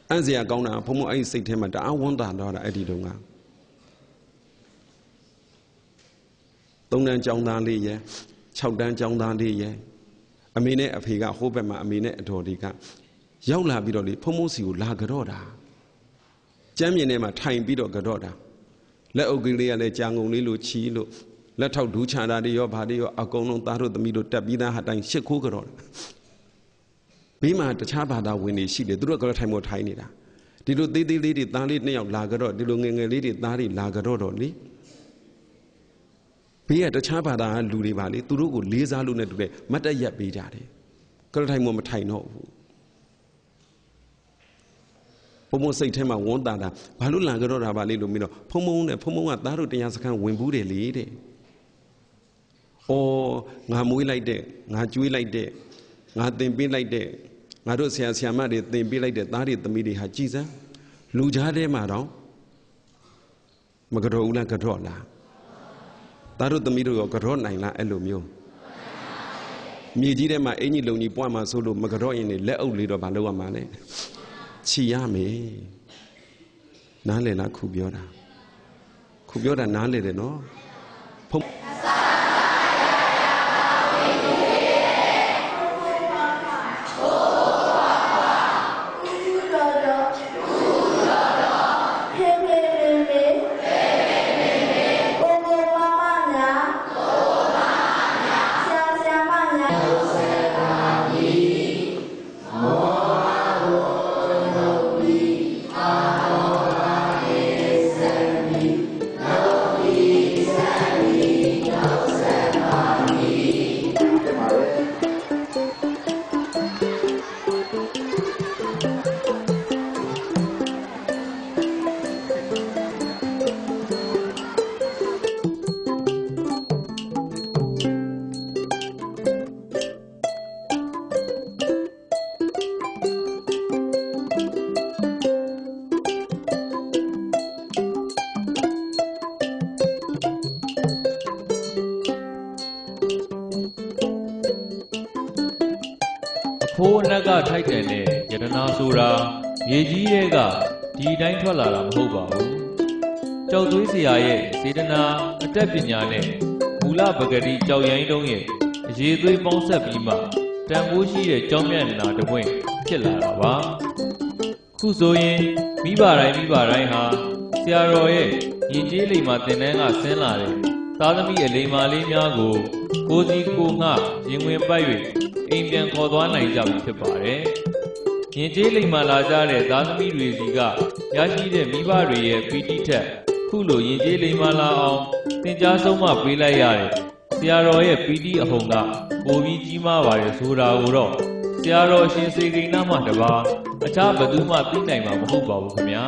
အံ့စရာကောင်းတာဖုံအဲ့ဒီစိတ်ထဲမှာတအားဝန်းတာတော့တာအဲ့ဒီတုန်းက3 တန်းကျောင်းသားလေးရဲ့6 တန်းကျောင်းသားလေးရဲ့အမေနဲ့အဖေကဟိုးဘက်မှာအမေနဲ့အတော်တွေကရောက်လာပြီးတော့လေဖုံစီကိုလာကြော့တာကျမ်းမြင်ထဲမှာထိုင်ပြီးတော့ကြော့တာလက်အုပ်ကလေးကလည်းကြာငုံလေးလိုချီလို့လက်ထောက်ဒူးချတာတွေရောဘာတွေရောအကုန်လုံးသားတို့သမီးတို့တက်ပြီးသားဟာတိုင်းရှစ်ခိုးကြော့တာဘေးမှာတခြားဘာသာဝင်တွေရှိတယ်သူတို့ကတော့ထိုင်မို့ထိုင်နေတာဒီလိုသေးသေးလေးတွေသားလေး2 ယောက်လာကြော့ဒီလိုငယ်ငယ်လေးတွေသားတွေလာကြော့တော့လေဘေးကတခြားဘာသာလူတွေပါလေသူတို့ကိုလေးစားလို့နဲ့တူတယ်မတ်တက်ရက်ပေးကြတယ်ကတော့ထိုင်မို့မထိုင်တော့ဘူးဖုံဖုံစိတ်ထဲမှာဝန်းတာဘာလို့လာကြော့တာပါလေလို့ပြီးတော့ဖုံဖုံကသားတို့တရားစခန်းဝင်ဘူးတယ်လေတဲ့ဩငါမွေးလိုက်တဲ့ငါကျွေးလိုက်တဲ့ငါသင်ပေးလိုက်တဲ့ငါတို့ဆရာမတွေသင်ပေးလိုက်တဲ့သားတွေသမီးတွေဟာကြည်စမ်းလူကြားထဲမှာတော့မကြော့ဘူးလားကြော့လားသားတို့သမီးတို့ရောကြော့နိုင်လားအဲ့လိုမျိုးမြေကြီးထဲမှာအင်ကြီးလုံကြီးပွားမှာဆိုလို့မကြော့ရင်လက်အုပ်လေးတော့မလုပ်ရမှာနဲ့ချီရမယ်နားလည်လားခုပြောတာနားလည်တယ်နော်ဖုံ ထိုက်တန်တဲ့ယတနာဆိုတာရေကြီးတဲ့ကဒီတိုင်းထွက်လာတာမဟုတ်ပါဘူးကြောက်သွေးစရာရဲ့စေတနာအတတ်ပညာနဲ့မူလပဂတိကြောက်ရိုင်းတုံးရဲ့အရေးသွေးပေါင်းဆက်ပြီးမှတန်ဖိုးရှိတဲ့ကြောင်းမြတ်နာတစ်ပွင့်ဖြစ်လာတာပါခုဆိုရင်မိဘတိုင်းဟာဆရာတော်ရဲ့ယဉ်ကျေးလိမ္မာသင်တန်းကဆင်းလာတဲ့သားသမီးအလိမ္မာလေးများကိုကိုစီကိုငှရင်ဝင်ပိုက်၍အိမ်ပြန်ခေါ်သွားနိုင်ကြပြီဖြစ်ပါတယ်ယဉ်ကျေးလိမ္မာလာကြတဲ့သားသမီးတွေစီကရရှိတဲ့မိဘတွေရဲ့ပီတိထက်ခုလိုယဉ်ကျေးလိမ္မာလာအောင်သင်ကြားဆုံးမပေးလိုက်ရတဲ့ဆရာတော်ရဲ့ပီတိအဟုန်ကပိုပြီးကြီးမားပါတယ်ဆိုတာကိုတော့ဆရာတော်ရှင်စေကိန်းနာမှတပါအခြားဘယ်သူမှသိနိုင်မှာမဟုတ်ပါဘူးခင်ဗျာ